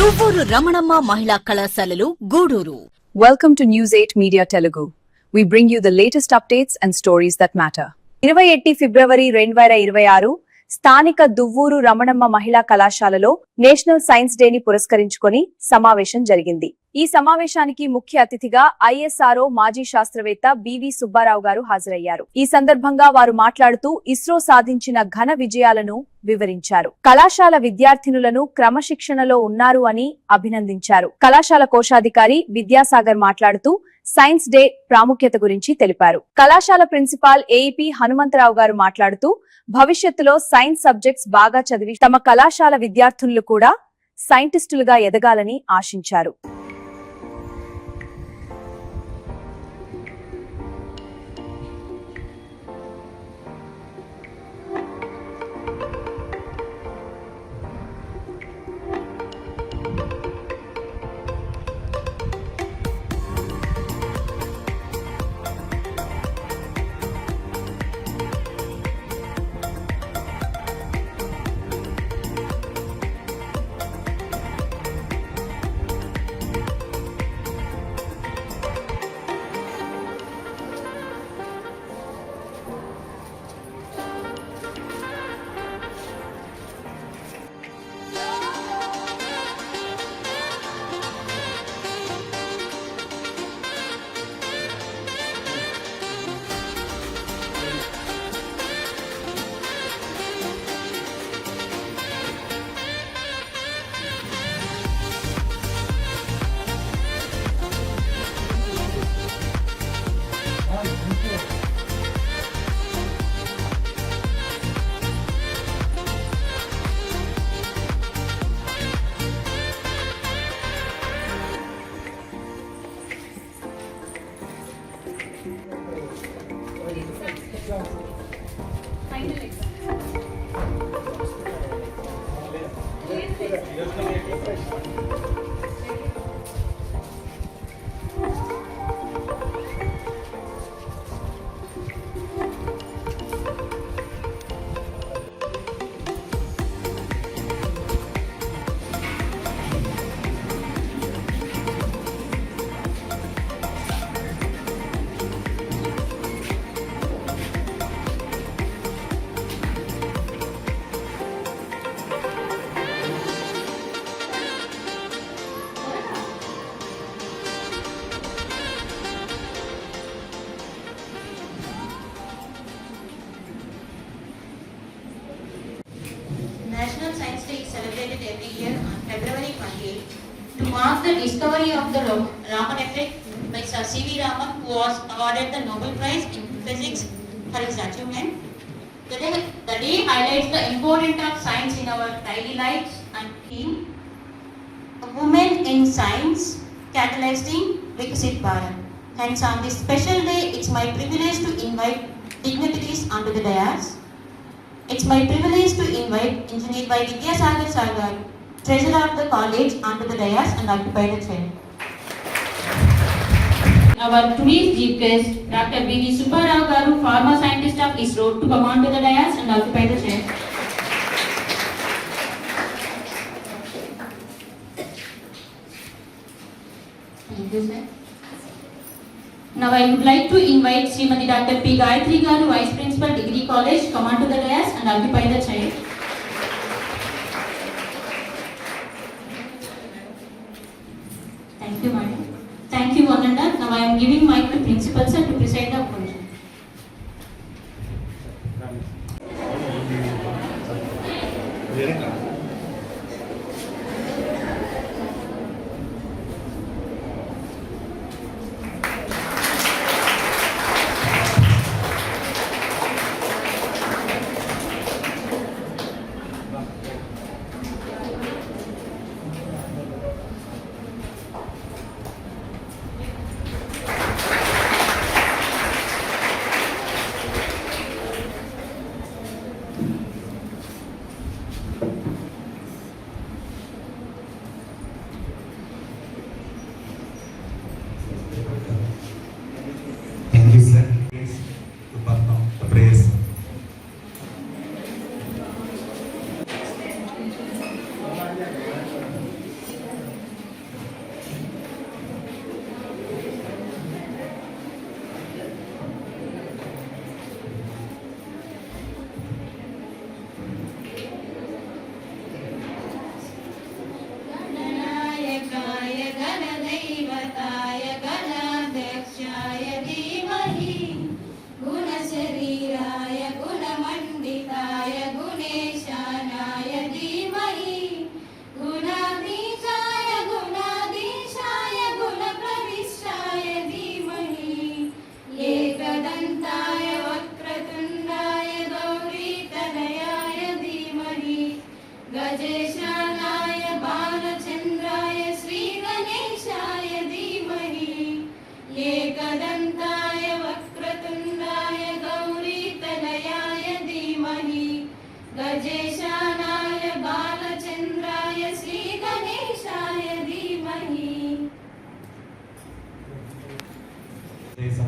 దువ్వూరు రమణమ్మ మహిళా కళాశాలలు Gudur. Welcome to News 8 Media Telugu. We bring you the latest updates and stories that matter. 28 ఫిబ్రవరి 2026 స్థానిక దువ్వూరు రమణమ్మ మహిళా కళాశాలలో నేషనల్ సైన్స్ డేని పురస్కరించుకొని సమావేశం జరిగింది. ఈ సమావేశానికి ముఖ్య అతిథిగా ఐఎస్ఆర్ఓ మాజీ శాస్త్రవేత్త బివి సుబ్బారావు గారు హాజరయ్యారు. ఈ సందర్భంగా వారు మాట్లాడుతూ ఇస్రో సాధించిన ఘన విజయాలను వివరించారు. కళాశాల విద్యార్థినులను క్రమశిక్షణలో ఉన్నారు అని అభినందించారు. కళాశాల కోశాధికారి విద్యాసాగర్ మాట్లాడుతూ సైన్స్ డే ప్రాముఖ్యత గురించి తెలిపారు. కళాశాల ప్రిన్సిపాల్ ఏఈపీ హనుమంతరావు గారు మాట్లాడుతూ భవిష్యత్తులో సైన్స్ సబ్జెక్ట్స్ బాగా చదివి తమ కళాశాల విద్యార్థులు కూడా సైంటిస్టులుగా ఎదగాలని ఆశించారు. National Science Day is celebrated every year on February 28 to mark the discovery of the Raman effect by Sir C.V. Raman, who was awarded the Nobel Prize in Physics for his achievement. The day highlights the importance of science in our daily lives and theme, a woman in science catalyzing Viksit Bharat. Hence, on this special day, it's my privilege to invite dignitaries onto the dais. It's my privilege to invite Engineer by Vidyasagar Sagar, Treasurer of the College, onto the dais and occupy the chair. Our today's chief guest, Dr. B.V. Subbarao Garu, former scientist of ISRO, to come onto the dais and occupy the chair. Thank you, sir. Now I would like to invite Srimati Dr. P. Gayatri Garu, Vice Principal, Degree College, come on to the dais and occupy the chair. Thank you, madam. Thank you, one and all. Now I am giving mic to Principal sir to preside the occasion.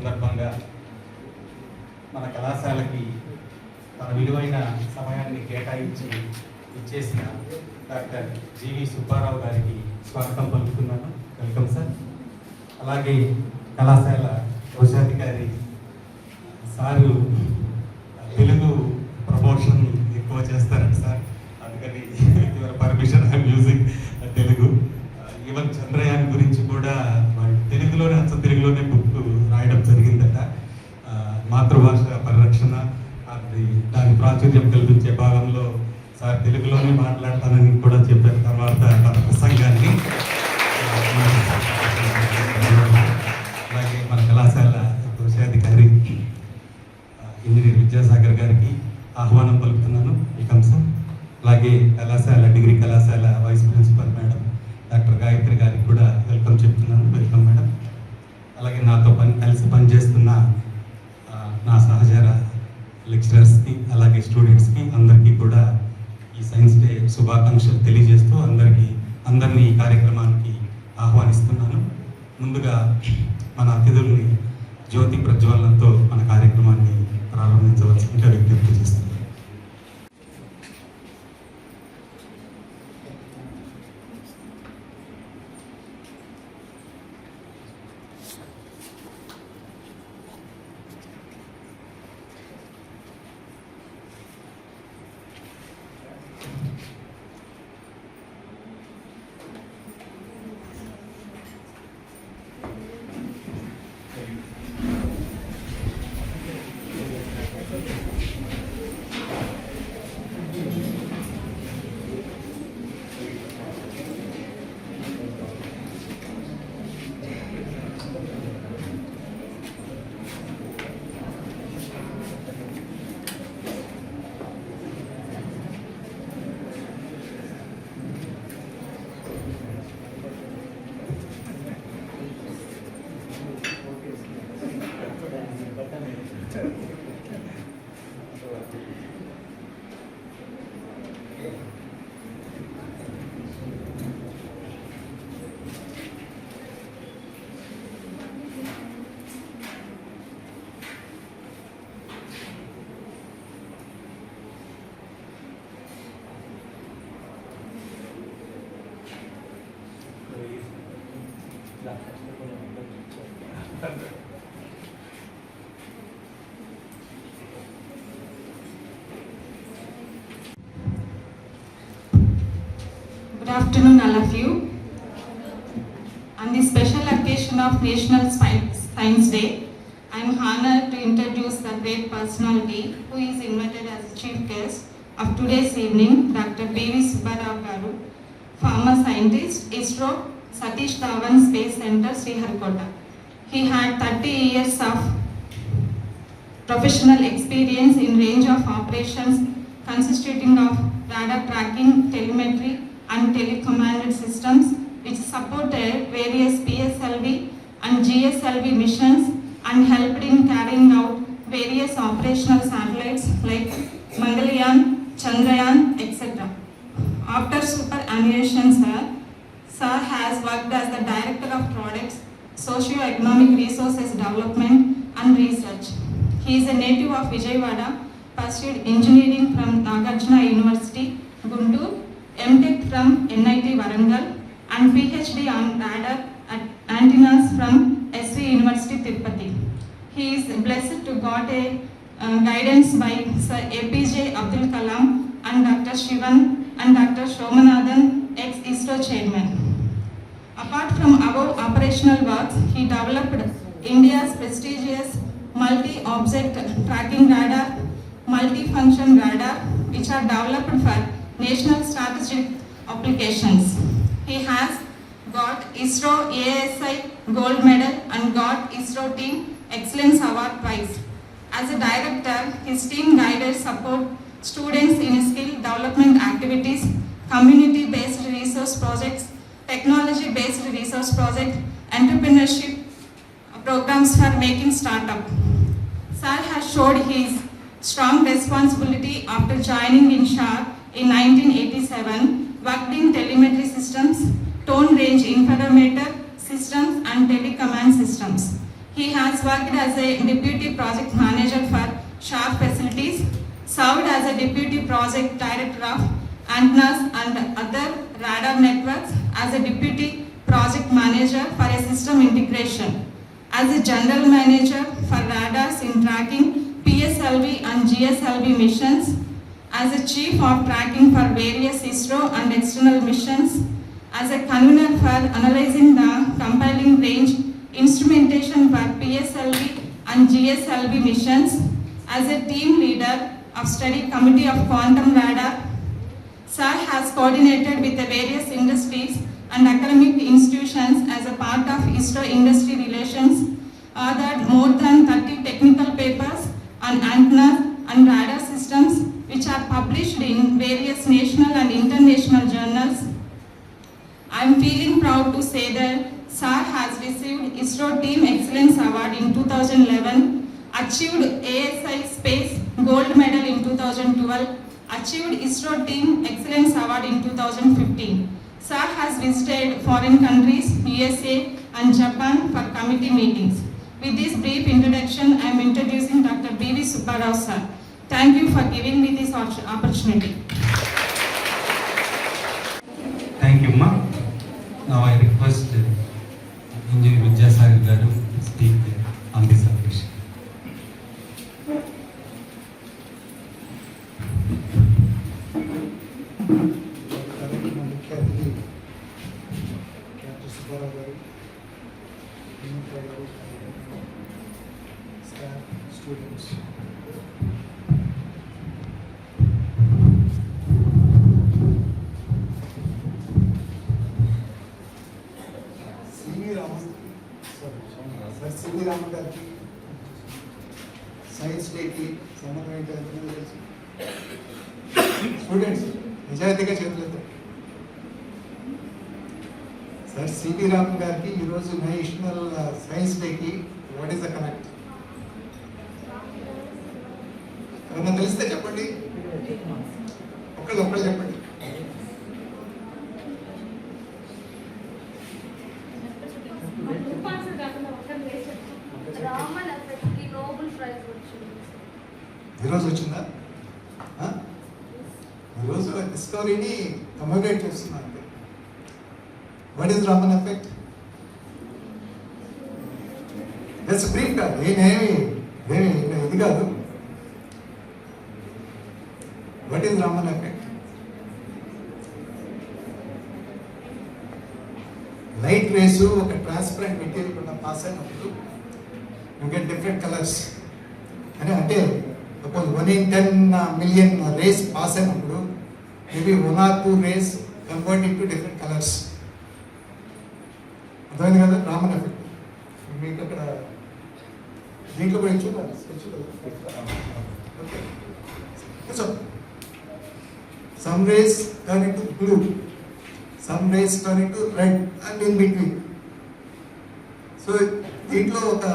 సందర్భంగా మన కళాశాలకి తన విలువైన సమయాన్ని కేటాయించి ఇచ్చేసిన doctor జీవి సుబ్బారావు గారికి స్వాగతం పలుకుతున్నాను. Welcome sir. అలాగే కళాశాల కోశాధికారి సారు తెలుగు ప్రమోషన్ ఎక్కువ చేస్తారండి సార్, అందుకని your permission I'm using Telugu. Even Chandrayaan గురించి కూడా తెలుగులోనే తెలుగులోనే బుక్ రాయడం జరిగిందట. మాతృభాష పరిరక్షణ దాని ప్రాచుర్యం కల్పించే భాగంలో సార్ తెలుగులోనే మాట్లాడతానని కూడా చెప్పారు. తర్వాత తన ప్రసంగాన్ని అలాగే మన కళాశాల కోశాధికారి ఇంజనీర్ విద్యాసాగర్ గారికి ఆహ్వానం పలుకుతున్నాను. Welcome sir. అలాగే డిగ్రీ కళాశాల vice principal madam doctor Gayatri గారికి కూడా వెల్కమ్ చెప్తున్నాను. Welcome madam. అలాగే నాతో కలిసి పనిచేస్తున్న నా సహచర లెక్చరర్స్కి అలాగే స్టూడెంట్స్కి అందరికీ కూడా ఈ సైన్స్ డే శుభాకాంక్షలు తెలియజేస్తూ అందరినీ ఈ కార్యక్రమానికి ఆహ్వానిస్తున్నాను. ముందుగా మన అతిథుల్ని జ్యోతి ప్రజ్వలనతో మన కార్యక్రమాన్ని ప్రారంభించవలసిందిగా విజ్ఞప్తి చేస్తున్నాను. Good afternoon, all of you. On the special occasion of National Science Day, I am honored to introduce the great personality who is invited as chief guest of today's evening, Dr. B.V. Subbarao Garu, former scientist, ISRO, Satish Dhawan Space Center, Sriharikota. He had 30 years of professional experience in range of operations consisting of radar tracking, telemetry, and telecommanded systems which supported various PSLV and GSLV missions and helped in carrying out various operational satellites like Mangalyaan, Chandrayaan, etc. After superannuation, Sir has worked as the Director of Products, Socio-Economic Resources Development and Research. He is a native of Vijayawada, pursued engineering from Nagarjuna University, Guntur, MTech from NIT Warangal, and PhD on radar antennas from SV University, Tirupati. He is blessed to got a guidance by Sir APJ Abdul Kalam and Dr. Shivan and Dr. Shomanathan, ex-ISRO chairman. Apart from above operational works, he developed India's prestigious multi-object tracking radar, multi-function radar, which are developed for national strategic applications. He has got ISRO ASI Gold Medal and got ISRO Team Excellence Award Prize. As a director, his team guided support students in skill development activities, community-based resource projects, technology-based resource projects, entrepreneurship programs for making startup. Sir has showed his strong responsibility after joining in SHAR in 1987, worked in telemetry systems, tone range interferometer systems and telecommand systems. He has has worked as a Deputy Project Manager for Sharp Facilities, served as a Deputy Project Director of Antennas and other radar networks, as a Deputy Project Manager for a system integration, as a General Manager for radars in tracking PSLV and GSLV missions, as a Chief of Tracking for various ISRO and external missions, as a convener for analyzing the compiling range instrumentation for PSLV and GSLV missions, as a team leader of Study Committee of Quantum Radar. Sir has coordinated with the various industries and academic institutions as a part of ISRO industry relations, authored more than 30 technical papers on antennas and radar systems which are published in various national and international journals. I am feeling proud to say that Sir has received ISRO Team Excellence Award in 2011, achieved ASI Space Gold Medal in 2012, achieved ISRO Team Excellence Award in 2015. Sir has visited foreign countries, USA and Japan for committee meetings. With this brief introduction, I am introducing Dr. B.V. Subbarao sir. Thank you for giving me this opportunity. Thank you, Ma. Now I request Engineer Vidyasagar Garu to speak on this occasion. ముఖ్య అతిథి doctor Subbarao గారు, staff, students, CV Raman గారికి science డేకి సంబంధం ఏంటో ఎంతమంది తెలుసు? Students నిజాయితీగా చేతులతో సార్ సివి రామన్ గారికి ఈరోజు నేషనల్ సైన్స్ డేకి వాట్ ఈస్ ద కనెక్ట్? ఏమన్నా తెలిస్తే చెప్పండి, ఒక్కళ్ళు చెప్పండి. ఈరోజు వచ్చిందా? ఈరోజు డిస్కవరీని కమ్యూనికేట్ చేస్తున్నారు. What is Raman effect? Just brief కాదు, ఏమి ఇది కాదు. What is Raman effect? Light rays ఒక ట్రాన్స్పరెంట్ మెటీరియల్ కూడా పాస్ అయినప్పుడు యూ గెట్ డిఫరెంట్ కలర్స్ అంటే suppose 1 in 10 million rays pass అయినప్పుడు maybe 1 or 2 rays convert into different colours. అర్థమైంది కదా రామన్ ఎఫెక్ట్? మీకు అక్కడ దీంట్లో కూడా చూడాలి. Some rays turn into blue, some rays turn into red and in between. So దీంట్లో ఒక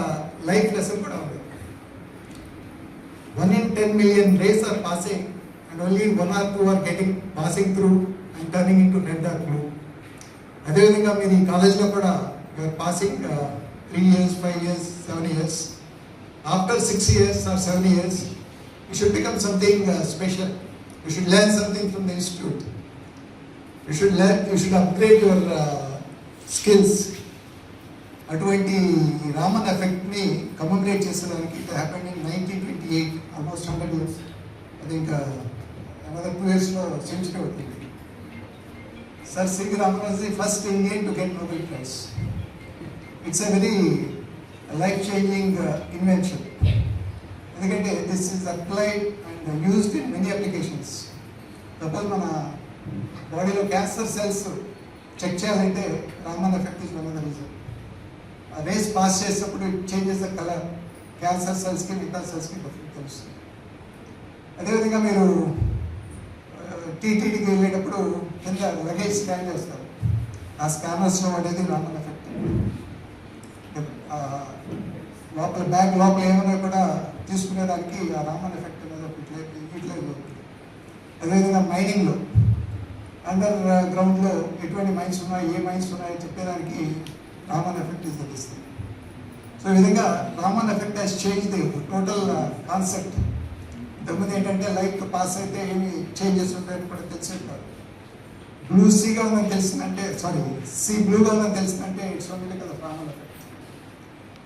లైఫ్ లెసన్ కూడా ఉంది. 1 in 10 million rays are passing and only 1 or 2 are passing through and turning into red or blue. అదేవిధంగా మీరు ఈ కాలేజ్లో కూడా you're passing 3 years, 5 years, 7 years. After 6 years or 7 years, you should become something special. You should learn something from the institute. You should upgrade your skills. అటువంటి రామన్ ఎఫెక్ట్ని communicate చేసేదానికి it happened in 1928, almost 100 years. అది ఇంకా another 2 yearsలో century అవుతుంది. Sir C V Raman was the first Indian to get Nobel prize. It's a very life changing invention. ఎందుకంటే this is applied and used in many applications. Suppose మన బాడీలో cancer cells check చేయాలంటే Raman effect is one of the reason. Rays pass చేసినప్పుడు it changes the colour. Cancer సెల్స్కి మిగతా సెల్స్కి different తెలుస్తుంది. అదేవిధంగా మీరు టీటీడీకి వెళ్ళేటప్పుడు కింద లగేజ్ స్కాన్ చేస్తారు. ఆ స్కానర్స్లో పడేది రామన్ ఎఫెక్ట్. లోపల బ్యాగ్ లోపల ఏమైనా కూడా తీసుకునేదానికి ఆ రామన్ ఎఫెక్ట్ అనేది యూటిలైజ్ అవుతుంది. అదేవిధంగా మైనింగ్లో అండర్ గ్రౌండ్లో ఎటువంటి మైన్స్ ఉన్నాయి, ఏ మైన్స్ ఉన్నాయో చెప్పేదానికి Raman effect is the this thing. So ఈ విధంగా Raman effect has change the total concept. ఇంతకుముందు ఏంటంటే లైట్ పాస్ అయితే ఏమి చేంజెస్ ఉంటాయని కూడా తెలిసేది కాదు. బ్లూ సీగా ఉందని తెలిసిందంటే సీ బ్లూగా ఉందని తెలిసిందంటే ఇట్స్ ఓన్లీ కదా రామన్ ఎఫెక్ట్.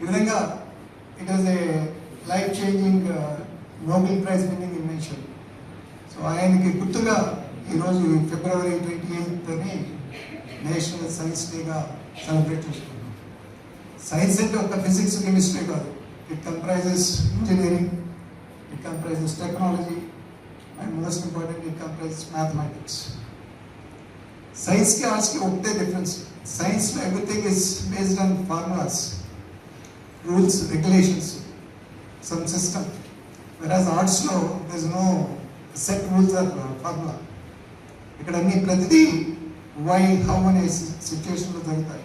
ఈ విధంగా it was a life changing Nobel prize winning invention. So ఆయనకి గుర్తుగా ఈరోజు February 28th నేషనల్ సైన్స్ డేగా సెలబ్రేట్ చేసుకుంటాం. సైన్స్ అంటే ఒక ఫిజిక్స్ కెమిస్ట్రీ కాదు, it comprises engineering, it comprises technology and most important it comprises mathematics. సైన్స్కి ఆర్ట్స్కి ఒకటే డిఫరెన్స్, సైన్స్లో everything is based on formulas, rules, regulations, some system. Whereas ఆర్ట్స్లో there is no set rules or formula. ఇక్కడ అన్ని ప్రతిదీ why how అనే సిచ్యువేషన్లో జరుగుతాయి.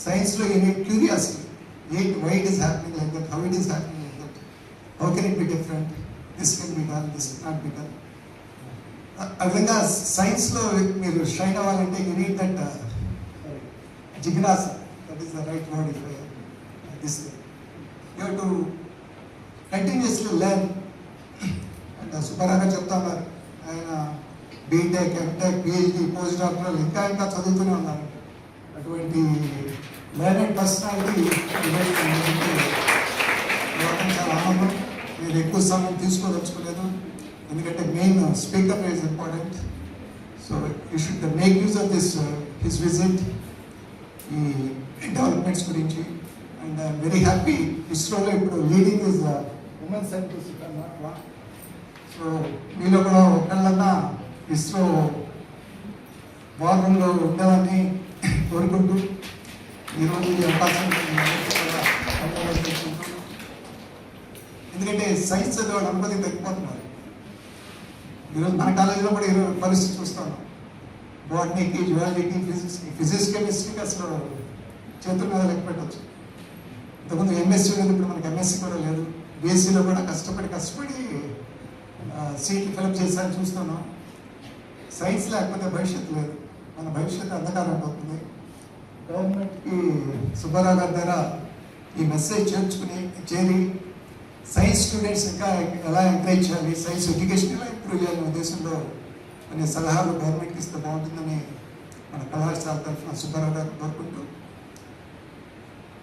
సైన్స్లో you need curiosity, why it is happening like that, how it is happening like that, how can it be different, this can be done, this can not be done. ఆ విధంగా సైన్స్లో మీరు shine అవ్వాలంటే you need that జిజ్ఞాస, that is the right word if this you have to continuously learn. And Subbarao చెప్తా ఉన్నారు, ఆయన B Tech, M Tech, PhD, post doctoral ఇంకా చదువుతూనే ఉన్నారు. అటువంటి లెర్నెడ్ పర్సనాలిటీ చాలా ఆనందం. నేను ఎక్కువ సమయం తీసుకోదలుచుకోలేదు, ఎందుకంటే main speaker is important. So you should make use of his visit, ఈ డెవలప్మెంట్స్ గురించి. అండ్ ఐఎమ్ వెరీ హ్యాపీ ఇస్రోలో ఇప్పుడు leading is women scientist. So మీలో కూడా ఒకళ్ళన్నా ఇస్రో వార్ రూమ్లో ఉండాలని కోరుకుంటూ ఈరోజు ఈ అవకాశం ఎందుకంటే సైన్స్ చదివాడు అనుమతి తగ్గిపోతున్నారు. ఈరోజు మన కాలేజీలో కూడా ఈరోజు పరిస్థితి చూస్తాను, బాటనీకి, జువాలజీకి, ఫిజిక్స్ కెమిస్ట్రీకి అసలు చేతుల మీద లెక్క పెట్టవచ్చు. ఇంతకుముందు ఎంఎస్సీ లేదు, ఇప్పుడు మనకి ఎంఎస్సీ కూడా లేదు. బీఎస్సీలో కూడా కష్టపడి సీట్లు ఫిలప్ చేశారని చూస్తున్నాం. సైన్స్ లేకపోతే భవిష్యత్తు లేదు, మన భవిష్యత్తు అంధకారం పోతుంది. గవర్నమెంట్కి సుబ్బారావు గారి ద్వారా ఈ మెసేజ్ చేరి సైన్స్ స్టూడెంట్స్ ఇంకా ఎలా ఎంకరేజ్ చేయాలి, సైన్స్ ఎడ్యుకేషన్ ఎలా ఇంప్రూవ్ చేయాలనే ఉద్దేశంలో అనే సలహాలు గవర్నమెంట్కి ఇస్తే బాగుంటుందని మన కళాశాల తరఫున సుబ్బారావు గారు కోరుకుంటూ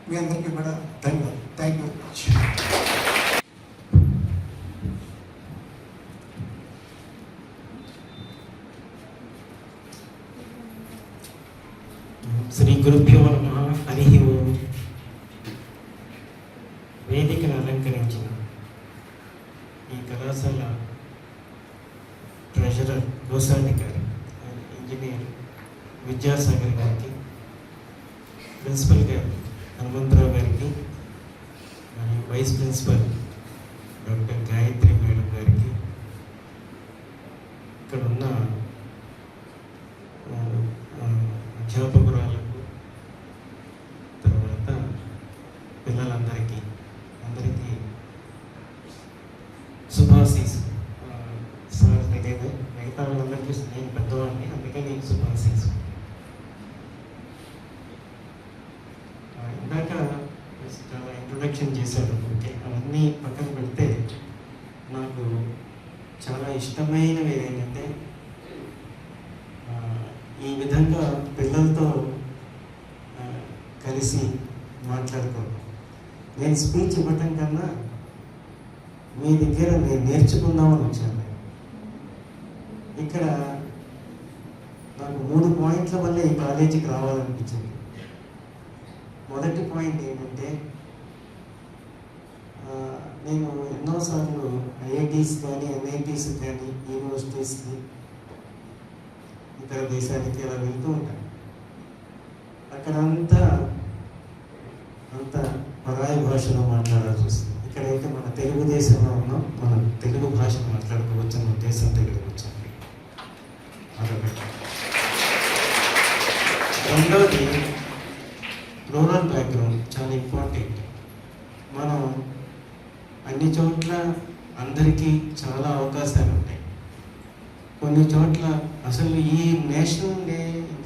మీ అందరికీ కూడా ధన్యవాదాలు. Thank you very much. శ్రీ గురుభ్యో నమః. హరి ఓం. వేదికను అలంకరించిన ఈ కళాశాల ట్రెజరర్, కోశాధికారి, ఇంజనీర్ విద్యాసాగర్ గారికి, ప్రిన్సిపల్ గారు హనుమంతరావు గారికి, మరియు vice principal doctor Gayatri madam గారికి, ఇక్కడ ఉన్న అధ్యాపకురాలకు, తర్వాత పిల్లలందరికీ శుభాశీస్. సార్ తెలియదు, మిగతా వాళ్ళందరికీ నేను పెద్దవాడిని, అందుకని శుభాశీస్. ఇందాక చాలా ఇంట్రొడక్షన్ చేశారు, ఓకే, అవన్నీ పక్కన పెడితే నాకు చాలా ఇష్టమైనవి ఏంటంటే ఈ విధంగా పిల్లలతో కలిసి మాట్లాడుకోవడం. నేను స్పీచ్ ఇవ్వటం కన్నా మీ దగ్గర నేను నేర్చుకుందామని వచ్చాను. ఇక్కడ నాకు 3 పాయింట్ల వల్ల ఈ కాలేజీకి రావాలనిపించింది. మొదటి పాయింట్ ఏంటంటే నేను ఎన్నోసార్లు ఐఐటీస్ కానీ, ఎన్ఐటీస్ కానీ, యూనివర్సిటీస్కి, ఇతర దేశాలకి అలా వెళ్తూ ఉంటాను. అక్కడంతా పరాయి భాషలో మాట్లాడాల్సి వస్తుంది. ఇక్కడైతే మన తెలుగు దేశంలో ఉన్నాం, మన తెలుగు భాషను మాట్లాడుకోవచ్చు అన్న ఉద్దేశంతో ఇక్కడికి వచ్చాను. అదొకటి. రెండోది రూరల్ బ్యాక్గ్రౌండ్ చాలా ఇంపార్టెంట్. మనం అన్ని చోట్ల అందరికీ చాలా అవకాశాలు ఉంటాయి. కొన్ని చోట్ల అసలు ఈ నేషనల్ డే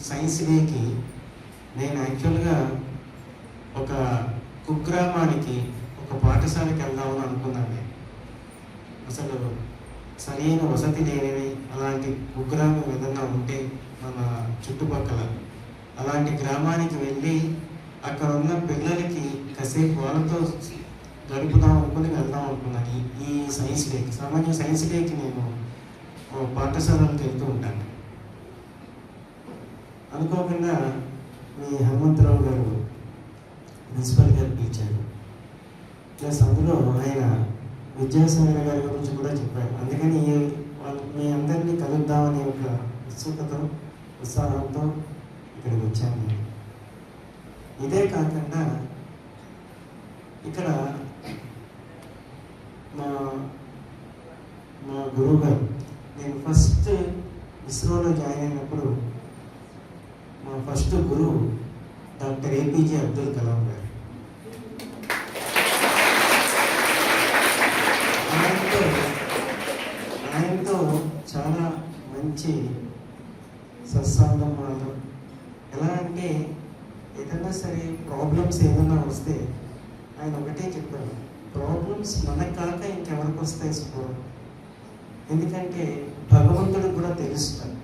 సైన్స్ డేకి నేను యాక్చువల్గా ఒక కుగ్రామానికి ఒక పాఠశాలకి వెళ్దామని అనుకున్నాను నేను. అసలు సరైన వసతి లేనివి అలాంటి కుగ్రామం ఏదన్నా ఉంటే మన చుట్టుపక్కల అలాంటి గ్రామానికి వెళ్ళి అక్కడ ఉన్న పిల్లలకి కాసేపు వాళ్ళతో గడుపుదాం అనుకుని వెళ్దాం అనుకున్నాను. ఈ సైన్స్ డేకి, సామాన్య సైన్స్ డేకి నేను పాఠశాలకు వెళ్తూ ఉంటాను. అనుకోకుండా మీ హనుమంతరావు గారు ప్రిన్సిపల్ గారు పిలిచారు. ప్లస్ అందులో ఆయన విద్యాసాగర్ గారి గురించి కూడా చెప్పారు. అందుకని మీ అందరినీ కలుద్దామనే ఒక ఉత్సుకతో ఉత్సాహంతో ఇక్కడికి వచ్చాను నేను. ఇదే కాకుండా ఇక్కడ మా గురువు గారు, నేను ఫస్ట్ ఇస్రోలో జాయిన్ అయినప్పుడు మా ఫస్ట్ గురువు డాక్టర్ ఏపీజే అబ్దుల్ కలాం గారు. ఆయనతో చాలా మంచి సత్సంగం మాత్రం. ఎలా అంటే ఏదైనా సరే ప్రాబ్లమ్స్ ఏదైనా వస్తే ఆయన ఒకటే చెప్పారు, ప్రాబ్లమ్స్ మనకు కాక ఇంకెవరికి వస్తాయి స్కోర్. ఎందుకంటే భగవంతుడికి కూడా తెలుస్తుంది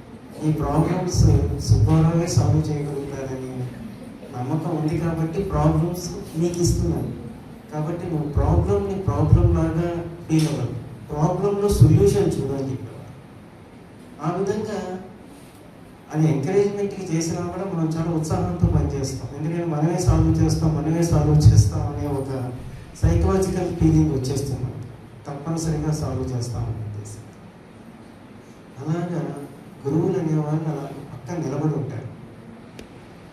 ఈ ప్రాబ్లమ్స్ సుబ్బారావే సాల్వ్ చేయగలుగుతారని నమ్మకం ఉంది కాబట్టి ప్రాబ్లమ్స్ నీకు ఇస్తున్నాను. కాబట్టి నువ్వు ప్రాబ్లమ్ని ప్రాబ్లం లాగా ఫీల్ అవ్వాలి, ప్రాబ్లంలో సొల్యూషన్ చూడాలి. ఆ విధంగా అది ఎంకరేజ్మెంట్కి చేసినా కూడా మనం చాలా ఉత్సాహంతో పనిచేస్తాం. ఎందుకంటే మనమే సాల్వ్ చేస్తాం అనే ఒక సైకలాజికల్ ఫీలింగ్ వచ్చేస్తున్నాం, తప్పనిసరిగా సాల్వ్ చేస్తామని ఉద్దేశం. అలాగా గురువులు అనేవాళ్ళు అలా పక్కన నిలబడి ఉంటారు,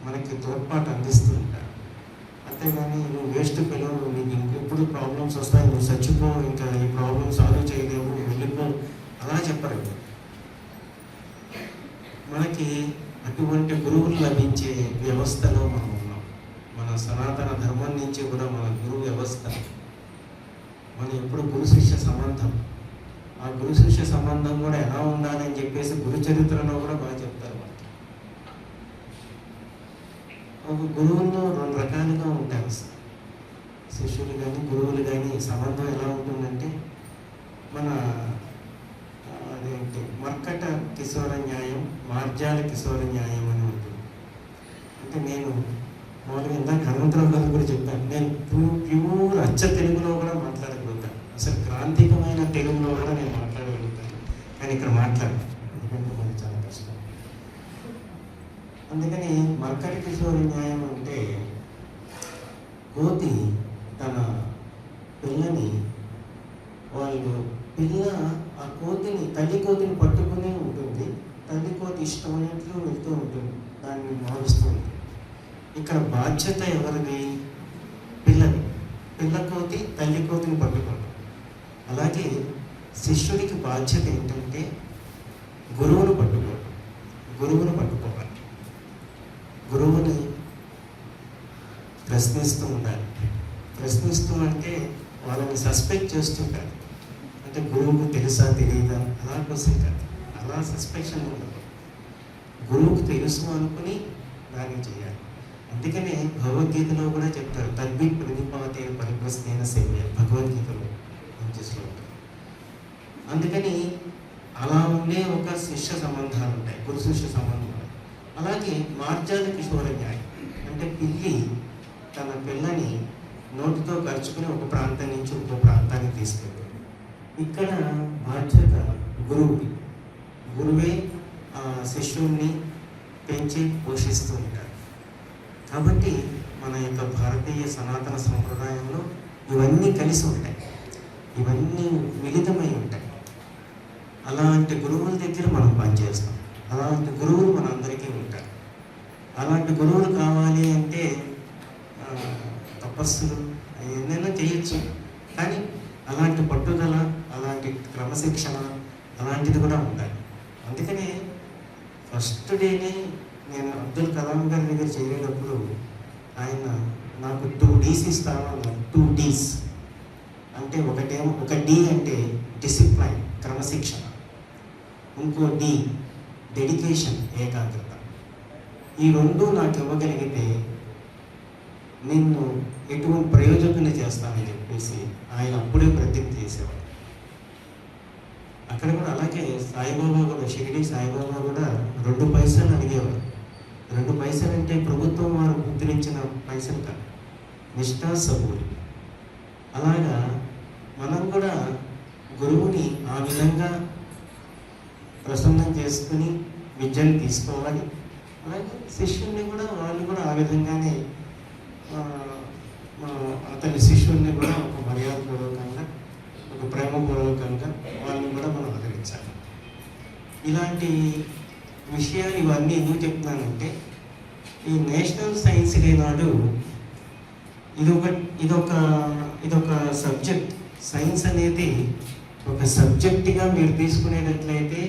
మనకి తోడ్పాటు అందిస్తూ ఉంటారు. అంతేగాని నువ్వు వేస్ట్ పిల్లలు, నీకు ఇంకెప్పుడు ప్రాబ్లమ్స్ వస్తాయి, నువ్వు చచ్చిపో, ఇంకా ఈ ప్రాబ్లమ్ సాల్వ్ చేయలేవు, వెళ్ళిపో, అలా చెప్పరు. మనకి అటువంటి గురువులు లభించే వ్యవస్థలో మనం ఉన్నాం. మన సనాతన ధర్మం నుంచి కూడా మన గురువు వ్యవస్థ, మన ఎప్పుడు గురు శిష్య సంబంధం. ఆ గురు శిష్య సంబంధం కూడా ఎలా ఉండాలని చెప్పేసి గురు చరిత్రలో కూడా బాగా చెప్తారు. ఒక గురువుల్లో 2 రకాలుగా ఉంటారు, శిష్యులు కానీ గురువులు కానీ. సంబంధం ఎలా ఉంటుందంటే మన అదేంటి మర్కట కిశోర న్యాయం, మార్జాల కిశోర న్యాయం అని ఉంటుంది. అంటే నేను మామూలుగా ఇందాక హనుమంతరావు గారు కూడా చెప్పాను, నేను ప్యూర్ అచ్చ తెలుగులో కూడా మాట్లాడగలుగుతాను, అసలు క్రాంతికమైన తెలుగులో కూడా నేను మాట్లాడగలుగుతాను. కానీ ఇక్కడ మాట్లాడను, ఎందుకంటే మనకి చాలా కష్టం. అందుకని మర్కట కిశోర న్యాయం అంటే కోతి తన పిల్లని, పిల్ల ఆ కోతిని, తల్లి కోతిని పట్టుకునే ఉంటుంది, తల్లి కోతి ఇష్టమైనట్లు వెళ్తూ ఉంటుంది, దాన్ని మారుస్తూ ఉంటుంది. ఇక్కడ బాధ్యత ఎవరిది? పిల్లది. పిల్ల కోతి తల్లి కోతిని పట్టుకోవడం. అలాగే శిష్యుడికి బాధ్యత ఏంటంటే గురువును పట్టుకోవడం, గురువును పట్టుకోవాలి, గురువుని ప్రశ్నిస్తూ ఉండాలి. ప్రశ్నిస్తూ అంటే వాళ్ళని సస్పెక్ట్ చేస్తుంటారు, అంటే గురువుకు తెలుసా తెలియదా అలా క్వశ్చన్ కాదు, అలా సస్పెక్షన్ ఉండదు. గురువుకు తెలుసు అనుకుని దాన్ని చేయాలి. అందుకనే భగవద్గీతలో కూడా చెప్తారు, తద్వి ప్రతిపాతే పరిప్రశ్నైన సేవ్య, భగవద్గీతలో మంచి శ్లోకం. అందుకని అలా ఉండే ఒక శిష్య సంబంధాలు ఉంటాయి, గురు శిష్య సంబంధాలు. అలాగే మార్జాల కిశోర న్యాయం అంటే పిల్లి తన పిల్లని నోటితో ఖర్చుకుని ఒక ప్రాంతం నుంచి ఇంకో ప్రాంతానికి తీసుకెళ్తారు. ఇక్కడ బాధ్యత గురువుది. గురువే శిష్యుల్ని పెంచి పోషిస్తూ ఉంటారు. కాబట్టి మన యొక్క భారతీయ సనాతన సంప్రదాయంలో ఇవన్నీ కలిసి ఉంటాయి, ఇవన్నీ మిళితమై ఉంటాయి. అలాంటి గురువుల దగ్గర మనం పనిచేస్తాం, అలాంటి గురువులు మనందరికీ ఉంటారు. అలాంటి గురువులు కావాలి అంటే తపస్సులు ఏదైనా చేయొచ్చు, కానీ అలాంటి పట్టుదల, అలాంటి క్రమశిక్షణ అలాంటిది కూడా ఉండాలి. అందుకనే ఫస్ట్ డేనే నేను అబ్దుల్ కలాం గారి దగ్గర చేరేటప్పుడు ఆయన నాకు 2 Ds ఇస్తాను. 2 Ds అంటే ఒకటేమో, ఒక D అంటే డిసిప్లైన్, క్రమశిక్షణ, ఇంకో D డెడికేషన్, ఏకాగ్రత. ఈ 2 నాకు ఇవ్వగలిగితే నిన్ను ఎటువంటి ప్రయోజకుని చేస్తానని చెప్పేసి ఆయన అప్పుడే ప్రతిజ్ఞ చేసేవాడు. అక్కడ కూడా అలాగే సాయిబాబా కూడా, షిరిడి సాయిబాబా కూడా 2 పైసలు అడిగేవారు. 2 పైసలు అంటే ప్రభుత్వం వారు గుర్తించిన పైసలు కాదు, నిష్ఠా సబూరి. అలాగా మనం కూడా గురువుని ఆ విధంగా ప్రసన్నం చేసుకుని విద్యను తీసుకోవాలి. అలాగే శిష్యుల్ని కూడా వాళ్ళు కూడా ఆ విధంగానే అతని శిష్యుల్ని కూడా ఒక మర్యాదపూర్వకంగా, ఒక ప్రేమపూర్వకంగా వాళ్ళని కూడా మనం ఆదరించాలి. ఇలాంటి విషయాలు ఇవన్నీ ఎందుకు చెప్తున్నానంటే, ఈ నేషనల్ సైన్స్ డే నాడు ఇదొక సబ్జెక్ట్. సైన్స్ అనేది ఒక సబ్జెక్ట్గా మీరు తీసుకునేటట్లయితే,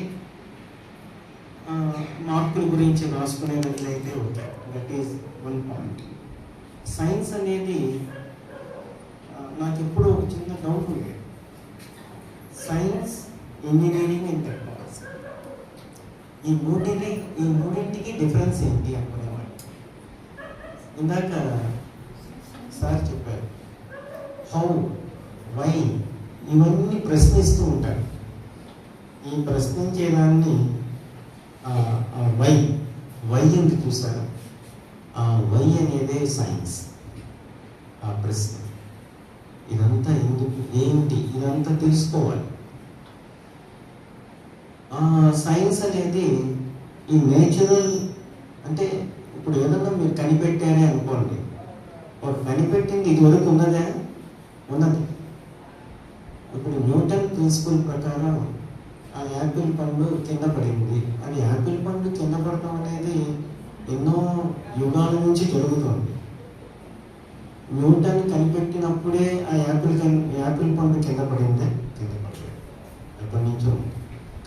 మార్కుల గురించి రాసుకునేటట్లయితే అవుతాయి. That is 1 point. సైన్స్ అనేది నాకు ఎప్పుడూ ఒక చిన్న డౌట్ ఉండేది. సైన్స్, ఇంజనీరింగ్ అండ్ టెక్నాలజీ, ఈ మూడింటికి డిఫరెన్స్ ఏంటి అనుకునేవాడు. ఇందాక సార్ చెప్పారు, హౌ, వై, ఇవన్నీ ప్రశ్నిస్తూ ఉంటారు. ఈ ప్రశ్నించేదాన్ని వై ఎందుకు చూసారు? ఆ వై అనేదే సైన్స్. ఆ ప్రశ్న, ఇదంతా ఎందుకు, ఏంటి, ఇదంతా తెలుసుకోవాలి. సైన్స్ అనేది ఈ నేచురల్, అంటే ఇప్పుడు ఏదన్నా మీరు కనిపెట్టారే అనుకోండి, ఒక కనిపెట్టింది ఇదివరకు ఉన్నదే, ఉన్నది. ఇప్పుడు న్యూటన్ ప్రిన్సిపల్ ప్రకారం ఆ యాపిల్ పండు కింద పడింది. అది యాపిల్ పండు కింద పడటం అనేది ఎన్నో యుగాల నుంచి జరుగుతుంది. న్యూటన్ కనిపెట్టినప్పుడే ఆ యాపిల్ పండు కింద పడిందే, కింద పడలేదు, ఎప్పటి నుంచో.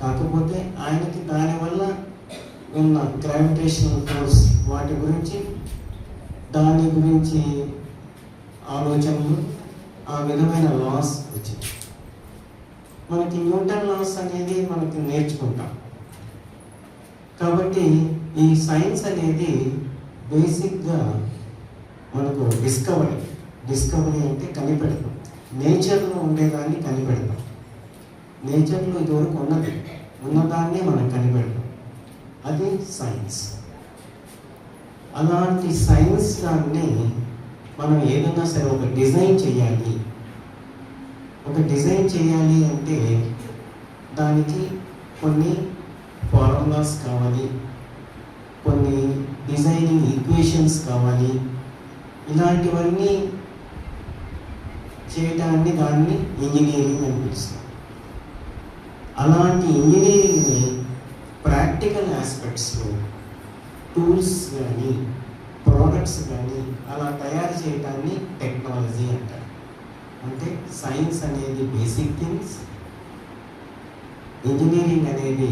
కాకపోతే ఆయనకి దానివల్ల ఉన్న గ్రావిటేషనల్ ఫోర్స్, వాటి గురించి, దాని గురించి ఆలోచనలు, ఆ విధమైన లాస్ వచ్చింది. మనకి న్యూటన్ లాస్ అనేది మనకి నేర్చుకుంటాం. కాబట్టి ఈ సైన్స్ అనేది బేసిక్గా మనకు డిస్కవరీ అంటే కనిపెడతాం. నేచర్లో ఉండేదాన్ని కనిపెడతాం. నేచర్లో ఇదివరకు ఉన్నదాన్ని మనం కనిపెడతాం. అది సైన్స్. అలాంటి సైన్స్ దాన్ని మనం ఏదైనా సరే ఒక డిజైన్ చేయాలి అంటే దానికి కొన్ని ఫార్ములాస్ కావాలి, కొన్ని డిజైనింగ్ ఈక్వేషన్స్ కావాలి. ఇలాంటివన్నీ చేయటాన్ని దాన్ని ఇంజనీరింగ్ అని పిలుస్తాం. అలాంటి ఇంజనీరింగ్ని ప్రాక్టికల్ ఆస్పెక్ట్స్లో టూల్స్ కానీ, ప్రోడక్ట్స్ కానీ అలా తయారు చేయటాన్ని టెక్నాలజీ అంటారు. అంటే సైన్స్ అనేది బేసిక్ థింగ్స్, ఇంజనీరింగ్ అనేది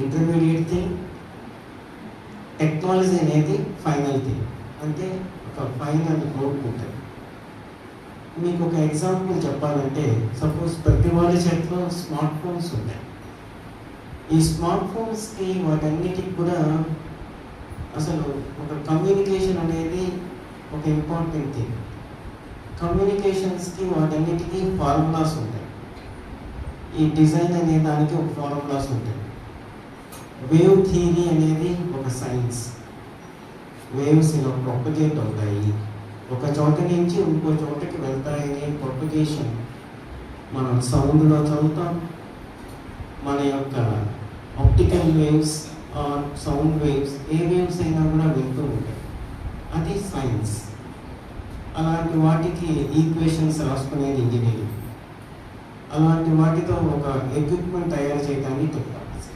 ఇంటర్మీడియట్ థింగ్, టెక్నాలజీ అనేది ఫైనల్ థింగ్, అంటే ఒక ఫైనల్ అవుట్పుట్. మీకు ఒక ఎగ్జాంపుల్ చెప్పాలంటే, సపోజ్ ప్రతి వాళ్ళ చేతిలో స్మార్ట్ ఫోన్స్ ఉంటాయి. ఈ స్మార్ట్ ఫోన్స్కి వాటన్నిటికి కూడా అసలు ఒక కమ్యూనికేషన్ అనేది ఒక ఇంపార్టెంట్ థింగ్. కమ్యూనికేషన్స్కి వాటన్నిటికీ ఫార్ములాస్ ఉంటాయి. ఈ డిజైన్ అనే దానికి ఒక ఫార్ములాస్ ఉంటాయి. వేవ్ థియరీ అనేది ఒక సైన్స్. వేవ్స్ ఇలా ప్రొపగేట్ అవుతాయి, ఒక చోట నుంచి ఇంకో చోటకి వెళ్తాయనే ప్రొపగేషన్ మనం సౌండ్లో చదువుతాం. మన యొక్క ఆప్టికల్ వేవ్స్, సౌండ్ వేవ్స్, ఏ వేవ్స్ అయినా కూడా వింటూ ఉంటాయి. అది సైన్స్. అలాంటి వాటికి ఈక్వేషన్స్ రాసుకునేది ఇంజనీరింగ్. అలాంటి వాటితో ఒక ఎక్విప్మెంట్ తయారు చేయడానికి టెక్నాలజీ.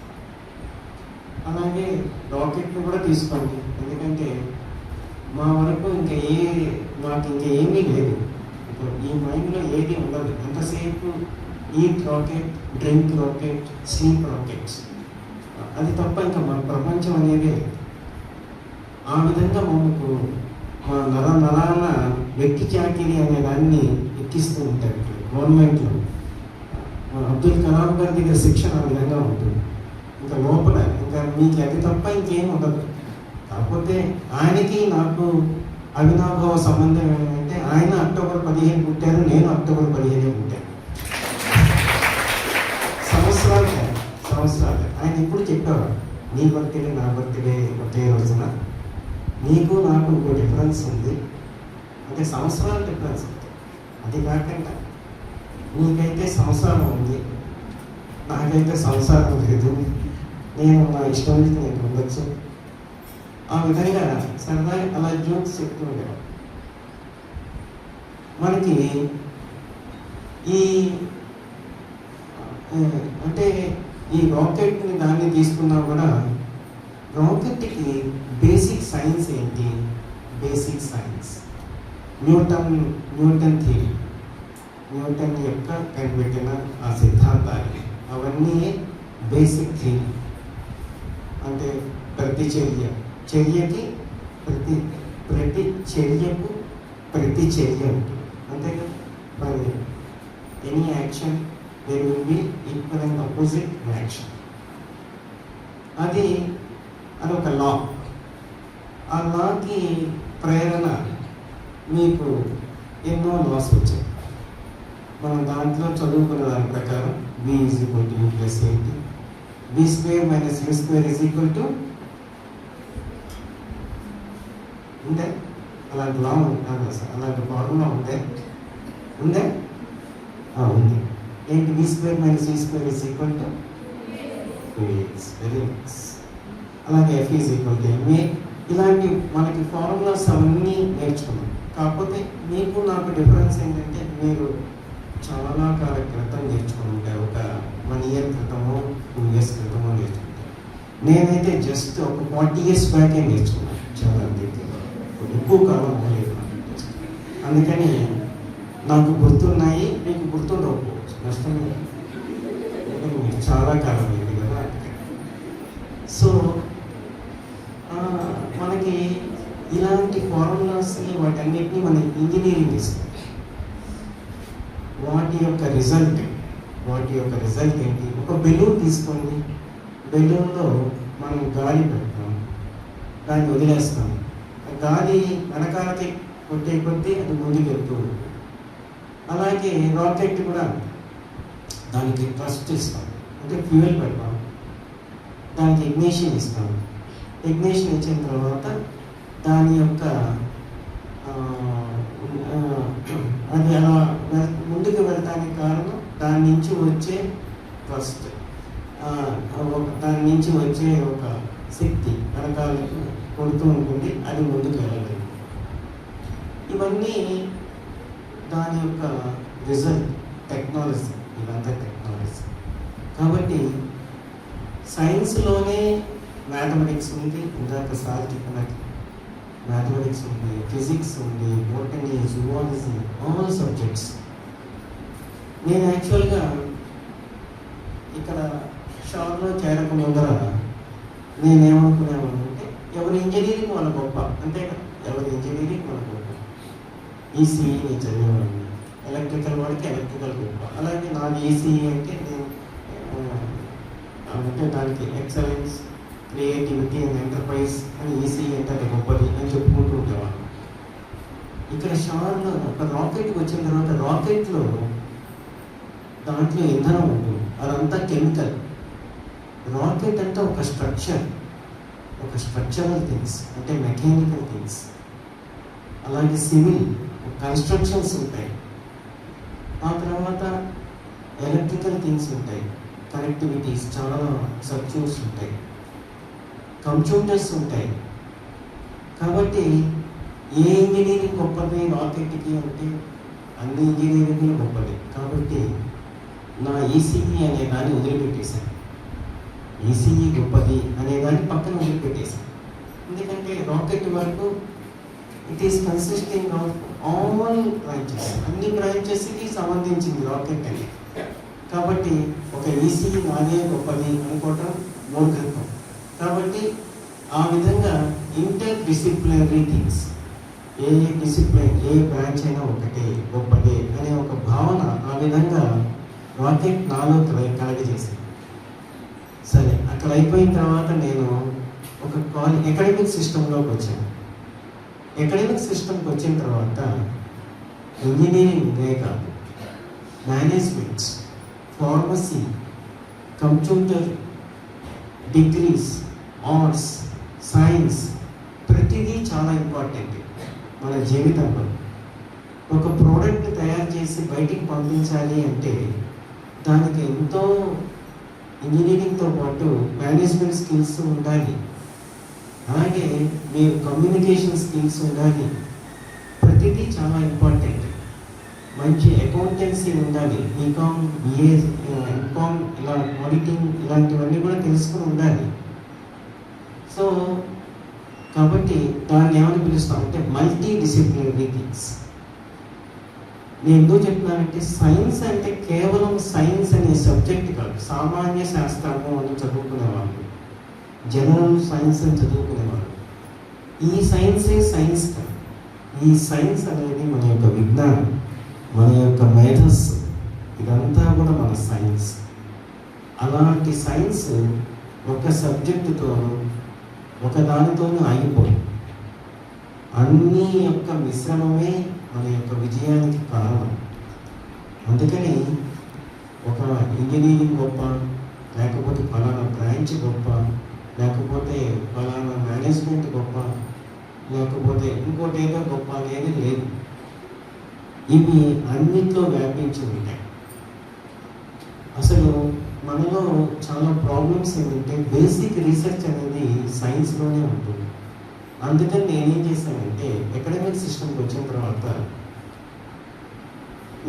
అలాగే రాకెట్ను కూడా తీసుకోండి, ఎందుకంటే మా వరకు మాకు ఇంకేమీ లేదు. ఈ మైండ్లో ఏది ఉండదు. ఎంతసేపు eat rocket, drink rocket, sleep rockets, అది తప్ప ఇంకా మన ప్రపంచం అనేది ఆ విధంగా మనకు మా నరాన వ్యక్తి చాకిరీ అనే దాన్ని ఎక్కిస్తూ ఉంటారు గవర్నమెంట్లో. అబ్దుల్ కలాం గారి దగ్గర శిక్షణ ఆ విధంగా ఉంటుంది. ఇంకా లోపల ఇంకా మీకు అది తప్ప ఇంకేం ఉండదు. కాకపోతే ఆయనకి నాకు అవినాభావ సంబంధం ఏంటంటే ఆయన అక్టోబర్ 15 పుట్టారు, నేను అక్టోబర్ 15 పుట్టాను. సంవత్సరాలు ఆయన ఎప్పుడు చెప్పేవారు, నీ బర్త్డే నా బర్త్డే ఒకే రోజున, నీకు నాకు ఇంకో డిఫరెన్స్ ఉంది, అంటే సంవత్సరాల డిఫరెన్స్ ఉంది. అది కాకుండా నీకైతే సంసారం ఉంది, నాకైతే సంసారం లేదు, నేను నా ఇష్టం నేను ఉండొచ్చు. ఆ విధంగా సరదా అలా జోక్స్ చెప్తూ ఉండేవాడు. మనకి ఈ అంటే ఈ రాకెట్ని దాన్ని తీసుకున్నా కూడా రాకెట్కి బేసిక్ సైన్స్ ఏంటి? Basic science Newton theory, Newton యొక్క కనిపెట్టిన ఆ సిద్ధాంతాలు అవన్నీ బేసిక్ థియరీ. అంటే చర్యకి ప్రతి చర్యకు ప్రతిచర్య ఉంటుంది, అంతే కదా. మరి any action there will be equal and opposite reaction. అది ఒక లా. ఆ లాకి ప్రేరణ మీకు ఎన్నో లాస్ వచ్చాయి. మనం దాంట్లో చదువుకున్న దాని ప్రకారం b = u + a, b² - u² = ఉందే అలాంటి లా ఉంటుంది సార్, అలాంటి ఫార్ములా ఉందే ఉంది. ఏంటి? b² - u² = 2x. Very nice. అలాగే f = ma. ఇలాంటి మనకి ఫార్ములాస్ అవన్నీ నేర్చుకున్నాం. కాకపోతే మీకు నాకు డిఫరెన్స్ ఏంటంటే మీరు చాలా కాల క్రితం నేర్చుకుని ఉంటారు, ఒక 1 year క్రితమో 2 years క్రితమో నేర్చుకుంటారు. నేనైతే జస్ట్ ఒక 40 years బ్యాకే నేర్చుకున్నాను. చాలా ఎక్కువ కాలం లేదు. అందుకని నాకు గుర్తున్నాయి, మీకు గుర్తుండకపోవచ్చు, నష్టం మీకు చాలా కాలం అయింది కదా. సో మనకి ఇలాంటి ఫార్ములాస్ని వాటన్నిటిని మన ఇంజనీరింగ్ ఇస్తుంది. వాటి యొక్క రిజల్ట్ ఏంటి? ఒక బెలూన్ తీసుకోండి, బెలూన్లో మనం గాలి పెడతాం, దాన్ని వదిలేస్తాం, గాలి వెనకాలకి కొట్టే కొద్దీ అది ముందుకు వెళ్తూ ఉంటుంది. అలాగే రాకెట్ కూడా దానికి ట్రస్ట్ ఇస్తాం, అంటే ఫ్యూయల్ పెడతాం, దానికి ఇగ్నిషన్ ఇస్తాం. ఇగ్నిషన్ ఇచ్చిన తర్వాత దాని యొక్క అది అలా ముందుకు వెళ్ళడానికి కారణం దాని నుంచి వచ్చే ట్రస్ట్, దాని నుంచి వచ్చే ఒక శక్తి వెనకాలకు కొడుతూ ఉంటుంది, అది ముందుకు వెళ్ళలేదు. ఇవన్నీ దాని యొక్క రిజల్ట్. టెక్నాలజీ, ఇదంతా టెక్నాలజీ. కాబట్టి సైన్స్లోనే మ్యాథమెటిక్స్ ఉంది, ఇందాక సార్ చెప్పినట్టు మ్యాథమెటిక్స్ ఉంది, ఫిజిక్స్ ఉంది, బోటనీ, జువాలజీ, ఆల్ సబ్జెక్ట్స్. నేను యాక్చువల్గా ఇక్కడ షాప్లో చేరక ముందర నేనేమనుకునేవాడినంటే ఎవరి ఇంజనీరింగ్ వాళ్ళ గొప్ప, అంతే కదా, ఎవరి ఇంజనీరింగ్ వాళ్ళ గొప్ప. ఈసీఈ నేను చదివేవాడిని, ఎలక్ట్రికల్ వాడికి ఎలక్ట్రికల్ గొప్ప. అలాగే నాకు ఈసీఈ అంటే నేను అంటే దానికి ఎక్సలెన్స్, క్రియేటివిటీ అండ్ ఎంటర్ప్రైజ్ అని ఈసీఈ అంటే అది గొప్పది అని చెప్పుకుంటూ ఉండేవాళ్ళు. ఇక్కడ షార్లో ఒక రాకెట్కి వచ్చిన తర్వాత రాకెట్లో దాంట్లో ఇంధనం ఉంటుంది, అదంతా కెమికల్. రాకెట్ అంటే ఒక స్ట్రక్చరల్ థింగ్స్, అంటే మెకానికల్ థింగ్స్. అలాగే సివిల్ కన్స్ట్రక్షన్స్ ఉంటాయి, ఆ తర్వాత ఎలక్ట్రికల్ థింగ్స్ ఉంటాయి, కనెక్టివిటీస్, చాలా సర్క్యూట్స్ ఉంటాయి, కంప్యూటర్స్ ఉంటాయి. కాబట్టి ఏ ఇంజనీరింగ్ గొప్పది రాకెట్కి అంటే అన్ని ఇంజనీరింగ్లు గొప్పది. కాబట్టి నా ఈసీఈ అనే దాన్ని వదిలిపెట్టేశాను, ఈసీఈ గొప్పది అనే దాన్ని పక్కన వదిలిపెట్టేశాను. ఎందుకంటే రాకెట్ వరకు it is consisting of all branches, అన్ని బ్రాంచెస్కి సంబంధించింది రాకెట్ అని. కాబట్టి ఒక ఈసీఈ నాదే గొప్పది అనుకోవటం మూర్ఖత్వం. కాబట్టి ఆ విధంగా ఇంటర్ డిసిప్లినరీ థింగ్స్, ఏ డిసిప్లిన్, ఏ బ్రాంచ్ అయినా ఒకటే గొప్పదే అనే ఒక భావన ఆ విధంగా రాకెట్ నాలో కలగజేసింది. సరే, అక్కడ అయిపోయిన తర్వాత నేను ఒక అకాడమిక్ సిస్టంలోకి వచ్చాను. అకాడమిక్ సిస్టమ్కి వచ్చిన తర్వాత ఇంజనీరింగే కాదు, managements, pharmacy, computer, degrees, arts, science ప్రతిదీ చాలా ఇంపార్టెంట్ మన జీవితంలో. ఒక ప్రోడక్ట్ని తయారు చేసి బయటికి పంపించాలి అంటే దానికి ఎంతో ఇంజనీరింగ్తో పాటు మేనేజ్మెంట్ స్కిల్స్ ఉండాలి, అలాగే మీరు కమ్యూనికేషన్ స్కిల్స్ ఉండాలి. ప్రతిదీ చాలా ఇంపార్టెంట్. మంచి అకౌంటెన్సీ ఉండాలి, బీకామ్, బిఏ, ఎంకామ్, ఇలా ఆడిటింగ్ ఇలాంటివన్నీ కూడా తెలుసుకుని ఉండాలి. సో కాబట్టి దాన్ని ఏమని పిలుస్తాం అంటే మల్టీ డిసిప్లినరీ థింగ్స్. నేను ఎందుకు చెప్తున్నానంటే సైన్స్ అంటే కేవలం సైన్స్ అనే సబ్జెక్ట్ కాదు, సామాన్య శాస్త్రము అని చదువుకునేవాళ్ళు, జనరల్ సైన్స్ అని చదువుకునేవాళ్ళు. ఈ సైన్సే సైన్స్ కాదు. ఈ సైన్స్ అనేది మన యొక్క విజ్ఞానం, మన యొక్క మేధస్సు, ఇదంతా కూడా మన సైన్స్. అలాంటి సైన్స్ ఒక సబ్జెక్టుతోనూ ఒక దానితోనూ ఆగిపోయి అన్ని యొక్క మిశ్రమమే మన యొక్క విజయానికి కారణం. అందుకని ఒక ఇంజనీరింగ్ గొప్ప, లేకపోతే ఫలానా బ్రాంచ్ గొప్ప, లేకపోతే ఫలానా మేనేజ్మెంట్ గొప్ప, లేకపోతే ఇంకోటి ఏదో గొప్ప అనేది లేదు. ఇవి అన్నిట్లో వ్యాపించి ఉంటాయి. అసలు మనలో చాలా ప్రాబ్లమ్స్ ఏంటంటే బేసిక్ రీసెర్చ్ అనేది సైన్స్లోనే ఉంటుంది. అందుకని నేనేం చేశానంటే అకాడమిక్ సిస్టమ్కి వచ్చిన తర్వాత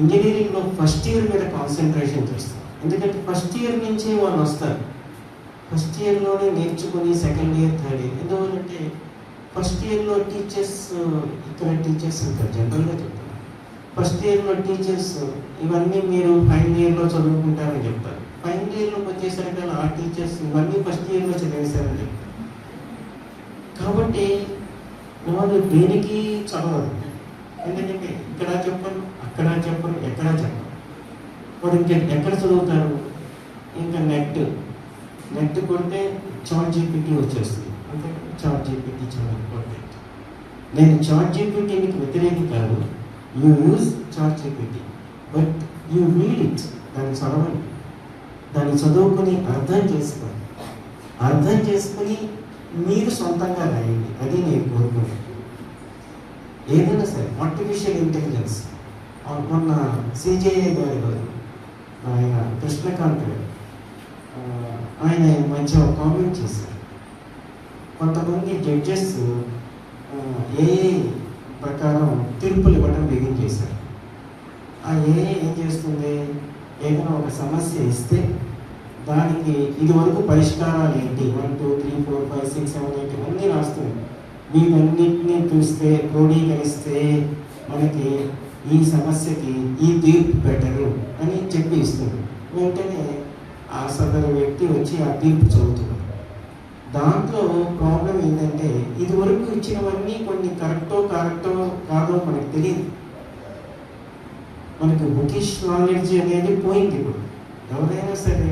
ఇంజనీరింగ్లో ఫస్ట్ ఇయర్ మీద కాన్సన్ట్రేషన్ చేస్తాను. ఎందుకంటే ఫస్ట్ ఇయర్ నుంచే వాళ్ళు వస్తారు, ఫస్ట్ ఇయర్లోనే నేర్చుకుని సెకండ్ ఇయర్, థర్డ్ ఇయర్. ఎందుకంటే ఫస్ట్ ఇయర్లో టీచర్స్, ఇక్కడ టీచర్స్ ఉంటారు, జనరల్గా చెప్తారు. ఫస్ట్ ఇయర్లో టీచర్స్ ఇవన్నీ మీరు ఫైనల్ ఇయర్లో చదువుకుంటారని చెప్తారు. ఫైనల్ ఇయర్లోకి వచ్చేసరికి ఆ టీచర్స్ ఇవన్నీ ఫస్ట్ ఇయర్లో చదివేశారని చెప్తారు. కాబట్టి వాళ్ళు దేనికి చదవరు. ఎందుకంటే ఇక్కడ చెప్పరు, అక్కడ చెప్పరు, ఎక్కడా చెప్పరు. వాడు ఇంకా ఎక్కడ చదువుతారు? ఇంకా నెట్ కొడితే చాట్ జీపీటీ వచ్చేస్తుంది. అంటే చాట్ జీపీటీ చాలా ఇంపార్టెంట్. నేను చాట్ జీపీటీకి వ్యతిరేకి కాదు. You use chat GPT, but you read it. దాన్ని చదవండి, దాన్ని చదువుకొని అర్థం చేసుకొని మీరు సొంతంగా రాయండి. అది నేను కోరుకున్నాను. ఏదైనా సరే ఆర్టిఫిషియల్ ఇంటెలిజెన్స్, మొన్న సిజేఐ గారు ఆయన కృష్ణకాంత్ గారు ఆయన మంచిగా కామెంట్ చేశారు. కొంతమంది జడ్జెస్ ఏఏ ప్రకారం తీర్పులు ఇవ్వడం బిగిన్ చేశారు. ఆ ఏఏ ఏం చేస్తుంది? ఏదైనా ఒక సమస్య ఇస్తే దానికి ఇదివరకు పరిష్కారాలు ఏంటి, 1 2 3 4 5 6 7 8 అన్నీ రాస్తుంది. వీటన్నిటిని చూస్తే క్రోడీకరిస్తే మనకి ఈ సమస్యకి ఈ తీర్పు బెటరు అని చెప్పి ఇస్తుంది. వెంటనే ఆ సదరు వ్యక్తి వచ్చి ఆ తీర్పు చదువుతున్నారు. దాంట్లో ప్రాబ్లం ఏంటంటే ఇదివరకు ఇచ్చినవన్నీ కొన్ని కరెక్టో కాదో మనకు తెలియదు. మనకు బుకిష్ నాలెడ్జ్ అనేది పోయింది. ఇప్పుడు ఎవరైనా సరే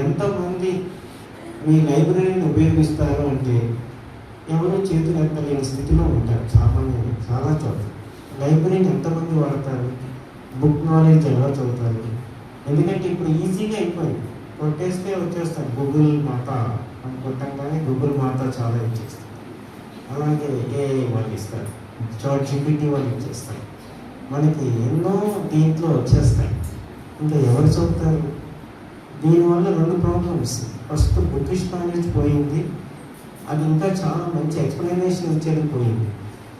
ఎంతమంది మీ లైబ్రరీని ఉపయోగిస్తారు అంటే ఎవరు చేతులు ఎత్తలేని స్థితిలో ఉంటారు సామాన్యంగా. చాలా చోట్ల లైబ్రరీని ఎంతమంది వాడతారు, బుక్ నాలెడ్జ్ ఎలా చదువుతారు? ఎందుకంటే ఇప్పుడు ఈజీగా అయిపోయింది, కొట్టేస్తే వచ్చేస్తారు. గూగుల్ మాత అనుకుంటాం, గూగుల్ మాత చాలా ఇచ్చేస్తారు. అలాగే ఏఐ వాళ్ళు ఇస్తారు, చాట్ జీపీటీ వాళ్ళు ఇచ్చేస్తారు. మనకి ఎన్నో దీంట్లో వచ్చేస్తాయి. ఇంకా ఎవరు చదువుతారు? దీనివల్ల 2 ప్రాబ్లమ్స్. ఫస్ట్ బుకిష్ నాలెడ్జ్ పోయింది, అది ఇంకా చాలా మంచి ఎక్స్ప్లెనేషన్ ఇచ్చేది పోయింది.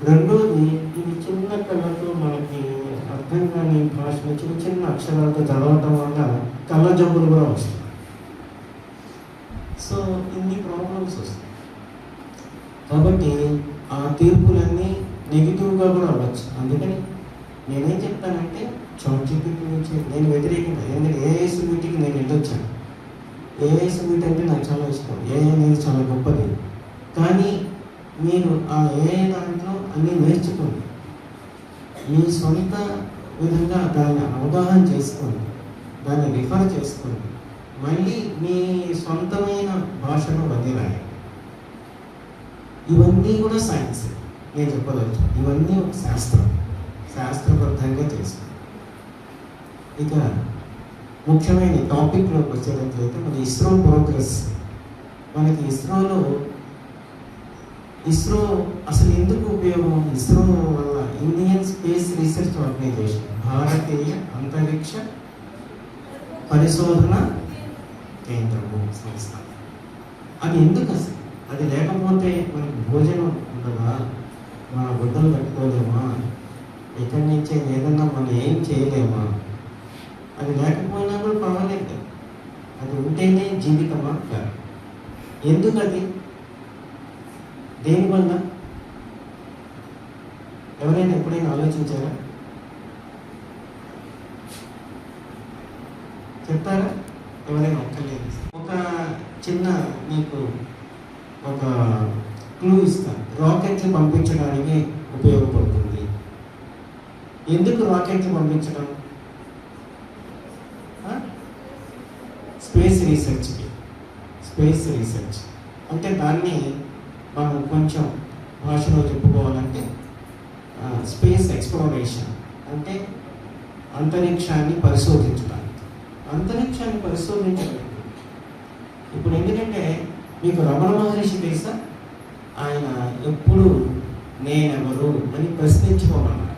రెండోది ఇది చిన్న కళ్ళతో మనకి అర్థం కాని భాషలో చిన్న అక్షరాలతో చదవటం వల్ల కళ్ళ జబ్బులు కూడా వస్తాయి. సో ఇన్ని ప్రాబ్లమ్స్ వస్తాయి. కాబట్టి ఆ తీర్పులన్నీ నెగిటివ్గా కూడా అవ్వచ్చు. అందుకని నేనేం చెప్తానంటే చాట్ జీపీటీ నుంచి నేను వ్యతిరేకంగా, ఎందుకంటే ఏఐ వీటికి నేను వెళ్ళొచ్చాను. ఏఐ వీటి అంటే నాకు చాలా ఇష్టం. ఏఐ అనేది చాలా గొప్పది. కానీ మీరు ఆ ఏఐ దాంట్లో అన్నీ నేర్చుకోండి, మీ సొంత విధంగా దాన్ని అవగాహన చేసుకోండి, దాన్ని రిఫర్ చేసుకోండి, మళ్ళీ మీ సొంతమైన భాషను వదిలాలి. ఇవన్నీ కూడా సైన్స్. నేను చెప్పదలుచు. ఇవన్నీ ఒక శాస్త్రబద్ధంగా చేస్తాం. ఇక ముఖ్యమైన టాపిక్లోకి వచ్చేటట్లయితే మన ఇస్రో ప్రోగ్రెస్. మనకి ఇస్రో అసలు ఎందుకు ఉపయోగం? ఇస్రో వల్ల ఇండియన్ స్పేస్ రీసెర్చ్ ఆర్గనైజేషన్, భారతీయ అంతరిక్ష పరిశోధన కేంద్రము సంస్థ. అది ఎందుకు అసలు? అది లేకపోతే మనకి భోజనం ఉండదా? మన గుడ్డలు కట్టుకోలేమా? ఎక్కడి నుంచే ఏదన్నా మనం ఏం చేయలేమా? అది లేకపోయినా కూడా పర్వాలేదు. అది ఉంటేనే జీవితమా? కాదు. ఎందుకు అది? దేనివల్ల? ఎవరైనా ఎప్పుడైనా ఆలోచించారా? చెప్తారా? ఎవరైనా ఒక్కలేదు. ఒక చిన్న మీకు ఒక క్లూ ఇస్తాను. రాకెట్లు పంపించడానికి ఉపయోగపడుతుంది. ఎందుకు రాకెట్లు పంపించడం? స్పేస్ రీసెర్చ్ అంటే దాన్ని మనం కొంచెం భాషలో చెప్పుకోవాలంటే స్పేస్ ఎక్స్ప్లోరేషన్ అంటే అంతరిక్షాన్ని పరిశోధించడానికి. ఇప్పుడు ఎందుకంటే మీకు రమణ మహర్షి తెలుసా? ఆయన ఎప్పుడు నేనెవరు అని ప్రశ్నించుకోమన్నారు.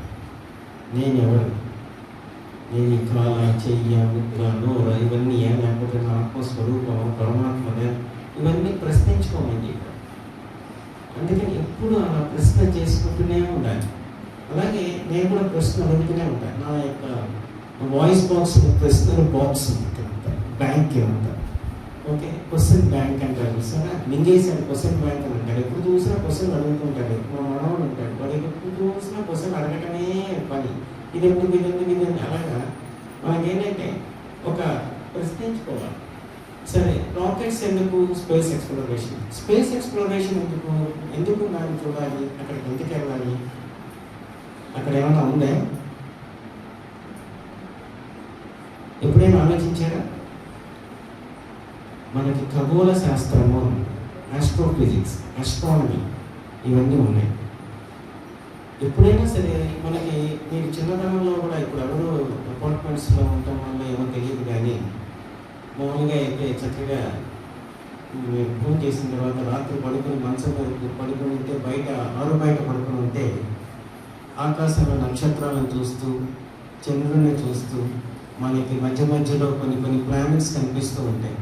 నేనెవరు? నేను ఈ కాల, చెయ్య, ముద్ర, నోర ఇవన్నీ ఏం లేకపోతే నా ఆత్మస్వరూపం పరమాత్మనే, ఇవన్నీ ప్రశ్నించుకోమని చెప్పారు. అందుకని ఎప్పుడు అలా ప్రశ్న చేసుకుంటూనే ఉండాలి. అలాగే నేను కూడా ప్రశ్న అడుగుతూనే ఉంటాను. నా యొక్క వాయిస్ బాక్స్ ప్రశ్నల బాక్స్ బ్యాంక్ అంతా ఓకే, క్వశ్చన్ బ్యాంక్ అంటారు సరే, మింగేసాడు క్వశ్చన్ బ్యాంక్ అని అంటాడు. ఎప్పుడు చూసినా క్వశ్చన్ అడుగుతుంటాడు. మా మనవాడు ఉంటాడు, వాడు ఎప్పుడు చూసినా క్వశ్చన్ అడగటమే పని. ఇది అలాగా మనకేంటంటే ఒక ప్రశ్నించుకోవాలి. సరే, రాకెట్స్ ఎందుకు? స్పేస్ ఎక్స్ప్లోరేషన్ ఎందుకు దాన్ని చూడాలి? అక్కడికి ఎందుకు వెళ్ళాలి? అక్కడ ఏమైనా ఉందా? ఎప్పుడైనా ఆలోచించారా? మనకి ఖగోళ శాస్త్రము, ఆస్ట్రోఫిజిక్స్, ఆస్ట్రానమీ ఇవన్నీ ఉన్నాయి. ఎప్పుడైనా సరే మనకి మీరు చిన్నతనంలో కూడా, ఇప్పుడు ఎవరు అపార్ట్మెంట్స్లో ఉండటం వల్ల ఏమో తెలియదు, కానీ మామూలుగా అయితే చక్కగా ఫోన్ చేసిన తర్వాత రాత్రి పడుకుని మంచం మీద పడుకుని ఉంటే, బయట పడుకుని ఉంటే ఆకాశంలో నక్షత్రాలను చూస్తూ, చంద్రుడిని చూస్తూ, మనకి మధ్యలో కొన్ని ప్లానెట్స్ కనిపిస్తూ ఉంటాయి.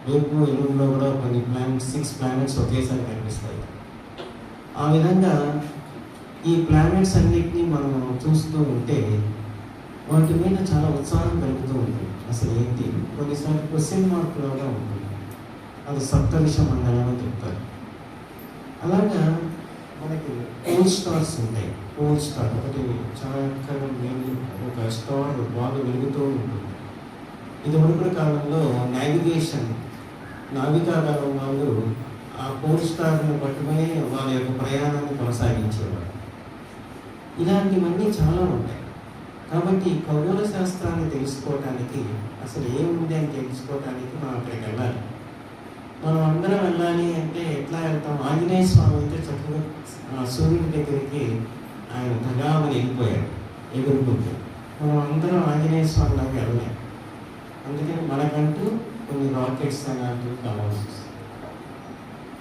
రేపు ఎలుగులో కూడా కొన్ని 6 ప్లానెట్స్ ఒకేసారి కనిపిస్తాయి. ఆ విధంగా ఈ ప్లానెట్స్ అన్నిటినీ మనం చూస్తూ ఉంటే వాటి మీద చాలా ఉత్సాహం కలుగుతూ ఉంటుంది. అసలు ఏంటి? కొన్నిసార్లు క్వశ్చన్ మార్కులుగా ఉంటుంది. అది సప్తరిష మండలం అని చెప్తారు. అలాగా మనకి పోల్ స్టార్స్ ఉంటాయి. పోల్ స్టార్ ఒకటి చాలా ఒక స్టార్ బాగా వెలుగుతూ ఉంటుంది. ఇది మునుపటి కాలంలో నావికాకాలం వాళ్ళు ఆ పోల్ స్టార్ను పట్టుకుని వాళ్ళ యొక్క ప్రయాణాన్ని కొనసాగించేవారు. ఇలాంటివన్నీ చాలా ఉంటాయి. కాబట్టి ఖగోళ శాస్త్రాన్ని తెలుసుకోవటానికి, అసలు ఏముంది అని తెలుసుకోవటానికి మనం అక్కడికి వెళ్ళాలి. మనం అందరం వెళ్ళాలి అంటే ఎట్లా వెళ్తాం? ఆంజనేయ స్వామి అయితే చక్కగా సూర్యుడి దగ్గరికి ఆయన తగామని వెళ్ళిపోయాడు ఎగురుకుంటూ. మనం అందరం ఆంజనేయ స్వామి లాగా వెళ్ళలేం. అందుకని మనకంటూ కొన్ని రాకెట్స్ అలాంటివి కావాల్సి వస్తుంది.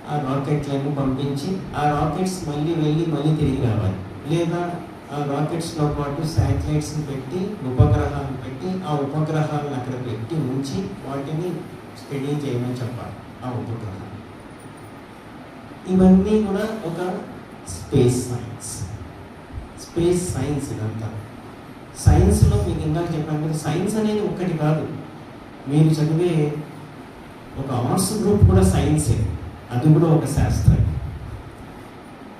ఆ రాకెట్లను పంపించి ఆ రాకెట్స్ మళ్ళీ తిరిగి రావాలి. లేదా ఆ రాకెట్స్లో పాటు శాటిలైట్స్ని పెట్టి, ఉపగ్రహాలను పెట్టి, ఆ ఉపగ్రహాలను అక్కడ పెట్టి ఉంచి వాటిని స్టడీ చేయమని చెప్పాలి. ఆ ఉపగ్రహం ఇవన్నీ కూడా ఒక స్పేస్ సైన్స్. ఇదంతా సైన్స్లో మీకు ఇందాక చెప్పాను కదా, సైన్స్ అనేది ఒక్కటి కాదు. మీరు చదివే ఒక ఆర్ట్స్ గ్రూప్ కూడా సైన్సే, అది కూడా ఒక శాస్త్రం.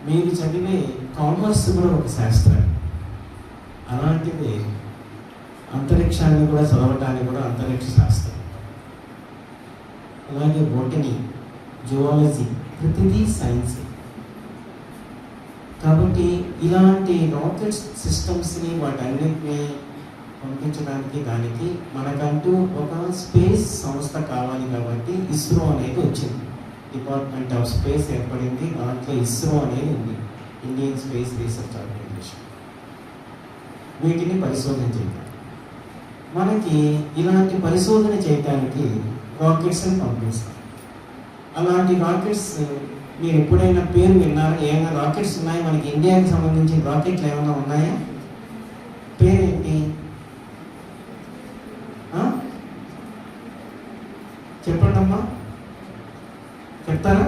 మీరు చదివే కామర్స్ కూడా ఒక శాస్త్రం. అలాంటిది అంతరిక్షాన్ని కూడా చదవటానికి కూడా అంతరిక్ష శాస్త్రం. అలాగే బొటనీ, జువాలజీ, ప్రతిదీ సైన్స్. కాబట్టి ఇలాంటి రాకెట్ సిస్టమ్స్ని వాటన్నిటిని పంపించడానికి దానికి మనకంటూ ఒక స్పేస్ సంస్థ కావాలి. కాబట్టి ఇస్రో అనేది వచ్చింది. డిపార్ట్మెంట్ ఆఫ్ స్పేస్ ఏర్పడింది. దాంట్లో ఇస్రో అనేది ఉంది. Indian space research organisation. వీటిని పరిశోధన చేయడం. మనకి ఇలాంటి పరిశోధన చేయడానికి రాకెట్స్ని పంపిస్తాం. అలాంటి రాకెట్స్ మీరు ఎప్పుడైనా పేరు విన్నారా? ఏమైనా రాకెట్స్ ఉన్నాయి మనకి ఇండియాకి సంబంధించిన రాకెట్లు ఏమైనా ఉన్నాయా? పేరేంటి చెప్పండి అమ్మా, చెప్తారా?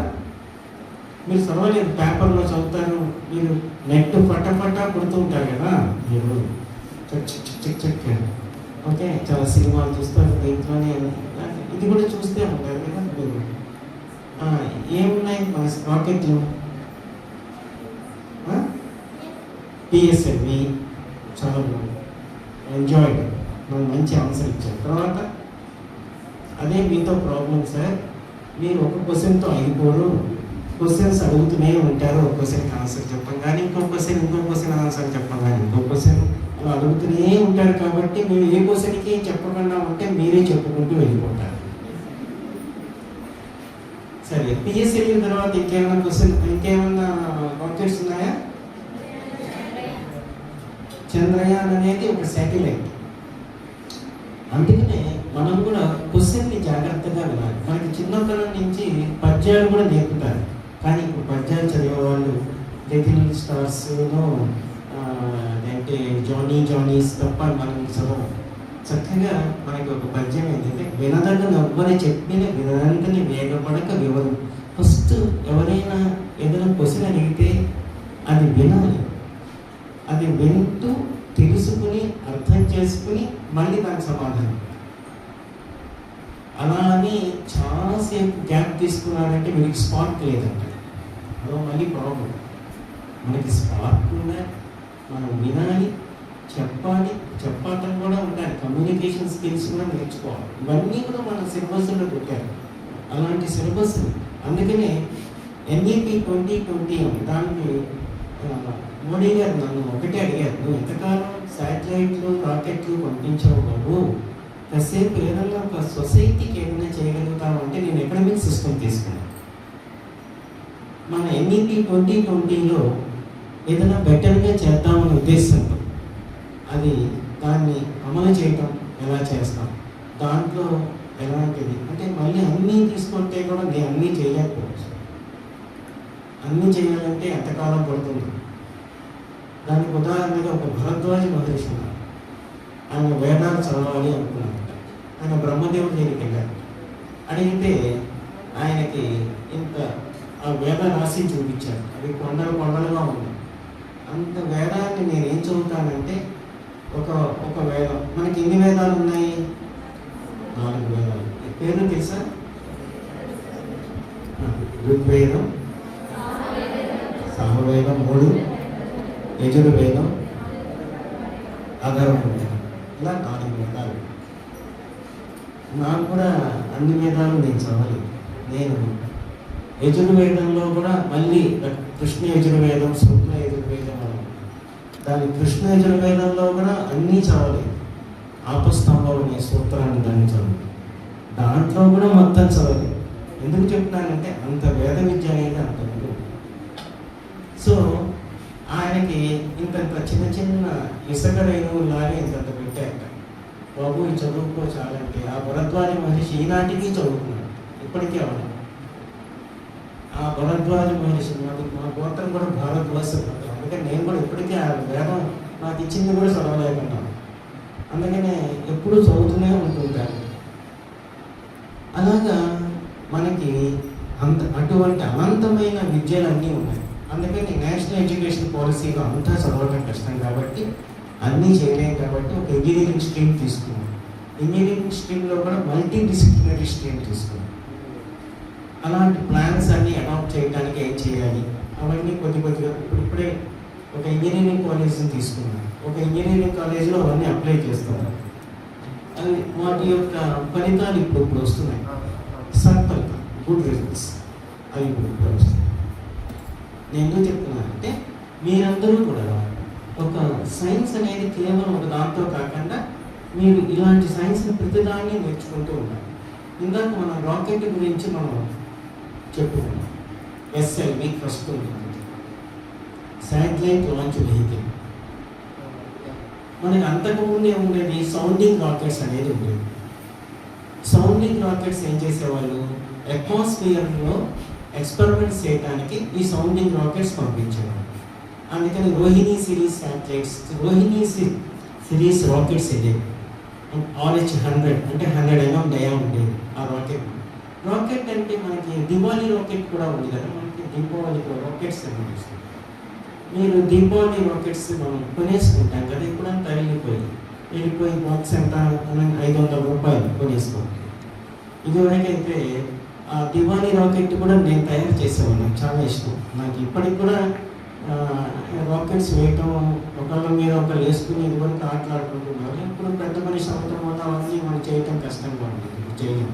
మీరు చదవలేదు, పేపర్లో చదువుతారు, మీరు నెట్ ఫటాఫటా కొడుతూ ఉంటారు కదా మీరు, చెక్ ఓకే, చాలా సినిమాలు చూస్తారు దీంట్లోనే. ఇది కూడా చూస్తే ఉంటారు కదా మీరు. ఏమున్నాయి మన రాకెట్లు? పిఎస్ఎల్వి, చాలా ఎంజాయ్డ్, మనం మంచి ఆన్సర్ ఇచ్చారు. తర్వాత అదే మీతో ప్రాబ్లం సార్, మీరు ఒక క్వశ్చన్తో అయిపోరు, క్వశ్చన్స్ అడుగుతూనే ఉంటారు. ఒక క్వశ్చన్కి ఆన్సర్ చెప్పం కానీ ఇంకో క్వశ్చన్ ఆన్సర్ చెప్పం కానీ ఇంకో క్వశ్చన్ అడుగుతూనే ఉంటారు. కాబట్టి మీరు ఏ క్వశ్చన్కి చెప్పకుండా ఉంటే మీరే చెప్పుకుంటూ వెళ్ళిపోతారు. సరే, పిఎస్ఎల్వి తర్వాత ఇంకేమన్నా రాకెట్స్ ఉన్నాయా? చంద్రయాన్ అనేది ఒక శాటిలైట్. అందుకనే మనం కూడా క్వశ్చన్ని జాగ్రత్తగా వినాలి. మనకి చిన్నతనం నుంచి పద్యాలు కూడా నేర్పుతారు, కానీ ఇప్పుడు పద్యాలు చదివే వాళ్ళు లిటిల్ స్టార్స్లో అంటే జానీస్ తప్ప మనం చదవం. చక్కగా మనకి ఒక పద్యం ఏంటంటే, వినదగ్గ ఎవ్వరి చెప్పిన వినడానికి వేగపడక వివరం. ఫస్ట్ ఎవరైనా ఏదైనా క్వశ్చన్ అడిగితే అది వినాలి, అది వింటూ తెలుసుకుని అర్థం చేసుకుని మళ్ళీ దానికి సమాధానం. అలా అని చాలాసేపు గ్యాప్ తీసుకున్నారంటే మీకు స్పార్క్ లేదంట, అదో మళ్ళీ ప్రాబ్లం. మనకి స్పార్క్ ఉందా, మనం వినాలి, చెప్పాలి, చెప్పటం కూడా ఉండాలి, కమ్యూనికేషన్ స్కిల్స్ కూడా నేర్చుకోవాలి. ఇవన్నీ కూడా మన సిలబస్లో పెట్టారు, అలాంటి సిలబస్. అందుకనే NEP 2020 దానికి మోడీ గారు నన్ను ఒకటే అడిగారు, నువ్వు ఎంతకాలం శాటిలైట్లు రాకెట్లు పంపించావు బాబు, కాసేపు ఏదన్నా ఒక సొసైటీకి ఏదైనా చేయగలుగుతావు అంటే నేను ఎకనామిక్ సిస్టమ్ తీసుకున్నాను. మన NEP 2020లో ఏదైనా బెటర్గా చేద్దామనే ఉద్దేశంతో అది దాన్ని అమలు చేయటం ఎలా చేస్తాం, దాంట్లో ఎలాంటిది అంటే మళ్ళీ అన్నీ తీసుకుంటే కూడా నేను అన్నీ చేయలేకపోవచ్చు. అన్నీ చేయాలంటే ఎంతకాలం పడుతుంది? దానికి ఉదాహరణగా ఒక భరద్వాజ మహర్షి ఉన్నారు. ఆయన వేదాలు చదవాలి అనుకున్నారట. ఆయన బ్రహ్మదేవుడి దగ్గరికి వెళ్ళారు. అడిగితే ఆయనకి ఇంత ఆ వేద రాసి చూపించారు. అది కొండలుగా ఉంది. అంత వేదాన్ని నేనేం చదువుతానంటే ఒక వేదం, మనకి ఎన్ని వేదాలు ఉన్నాయి? 4 వేదాలు. పేరు తెలుసా? ఋగ్వేదం, సామవేదం 3, యజుర్వేదం, అధర్వవేదం, ఇలా 4 వేదాలు. నాకు కూడా అన్ని వేదాలు నేను చదవలేదు. నేను యజుర్వేదంలో కూడా మళ్ళీ కృష్ణ యజుర్వేదం, శుక్ల యజుర్వేదం అని దాని కృష్ణ యజుర్వేదంలో కూడా అన్నీ చదవలేదు. ఆపస్తంభం అనే సూత్రాన్ని దాన్ని చదవలేదు. దాంట్లో కూడా మొత్తం చదవలేదు. ఎందుకు చెప్తున్నానంటే అంత వేద విద్య అనేది అంత ఉంది. సో ఆయనకి ఇంత చిన్న ఇసుక రేణువులాగా ఇంత పెట్టాక, బాబు ఈ చదువుకో చాలంటే ఆ భరద్వాజ మహర్షి ఈనాటికి చదువుకున్నాడు, ఇప్పటికీ అవును. ఆ భరద్వాజ మహర్షి మా గోత్రం కూడా భారద్వాజ, అందుకని నేను కూడా ఇప్పటికీ ఆ వేదం నాకు ఇచ్చింది కూడా చదవలేకున్నాను. అందుకనే ఎప్పుడూ చదువుతూనే ఉంటుంటాను. అలాగా మనకి అటువంటి అనంతమైన విద్యలు అన్నీ ఉన్నాయి. అందుకని నేషనల్ ఎడ్యుకేషన్ పాలసీలో అంతా చదవడం కష్టం కాబట్టి అన్నీ చేయలేం కాబట్టి ఒక ఇంజనీరింగ్ స్ట్రీమ్ తీసుకున్నాం. ఇంజనీరింగ్ స్ట్రీమ్లో కూడా మల్టీ డిసిప్లినరీ స్ట్రీమ్ తీసుకున్నాం. అలాంటి ప్లాన్స్ అన్నీ అడాప్ట్ చేయడానికి ఏం చేయాలి అవన్నీ కొద్దిగా ఇప్పుడే ఒక ఇంజనీరింగ్ కాలేజ్ని తీసుకున్నాను. ఒక ఇంజనీరింగ్ కాలేజ్లో అవన్నీ అప్లై చేస్తాను. అది వాటి యొక్క ఫలితాలు ఇప్పుడు వస్తున్నాయి. సత్ఫలితం, గుడ్ రిజల్ట్స్ అవి ఇప్పుడు వస్తున్నాయి. నేను ఎందుకు చెప్తున్నా అంటే మీరందరూ కూడా ఒక సైన్స్ అనేది కేవలం ఒక దాంతో కాకుండా మీరు ఇలాంటి సైన్స్ని ప్రతిదాన్ని నేర్చుకుంటూ ఉండాలి. ఇందాక మనం రాకెట్ గురించి మనం చెప్పుకున్నాం. SLV ఫస్ట్ ఉంటుంది, శాటిలైట్ లాంచ్ వెహికల్. మనకి అంతకుముందే ఉండేది సౌండింగ్ రాకెట్స్ అనేది ఉండేది. సౌండింగ్ రాకెట్స్ ఏం చేసేవాళ్ళు, అట్మాస్ఫియర్లో ఎక్స్పెరిమెంట్స్ చేయడానికి ఈ సౌండింగ్ రాకెట్స్ పంపించేవాళ్ళు. అందుకని Rohini series satellites, Rohini series rockets ఇది RH-100 అంటే 100 mm డయా ఉండేది ఆ రాకెట్. రాకెట్ అంటే మనకి దివాళీ రాకెట్ కూడా ఉంది కదా, మనకి దీపావళికి రాకెట్స్ అని వస్తుంది. మీరు దీపావళి రాకెట్స్ మనం కొనేసుకుంటాం కదా, ఇప్పుడంతా వెళ్ళిపోయి బాక్స్ ఎంత 500 రూపాయలు కొనేసుకుంటాం. ఇదివరకైతే ఆ దివాళీ రాకెట్ కూడా నేను తయారు చేసేవాడిని, నాకు చాలా ఇష్టం. నాకు ఇప్పటికి కూడా రాకెట్స్ వేయటం, ఒకళ్ళ మీద ఒకళ్ళు వేసుకుని ఇదివరకు ఆటలాడుకుంటున్నారు. ఇప్పుడు పెద్ద మనిషి అవటం వల్ల అవన్నీ మనం చేయటం కష్టంగా ఉంది, చేయడం.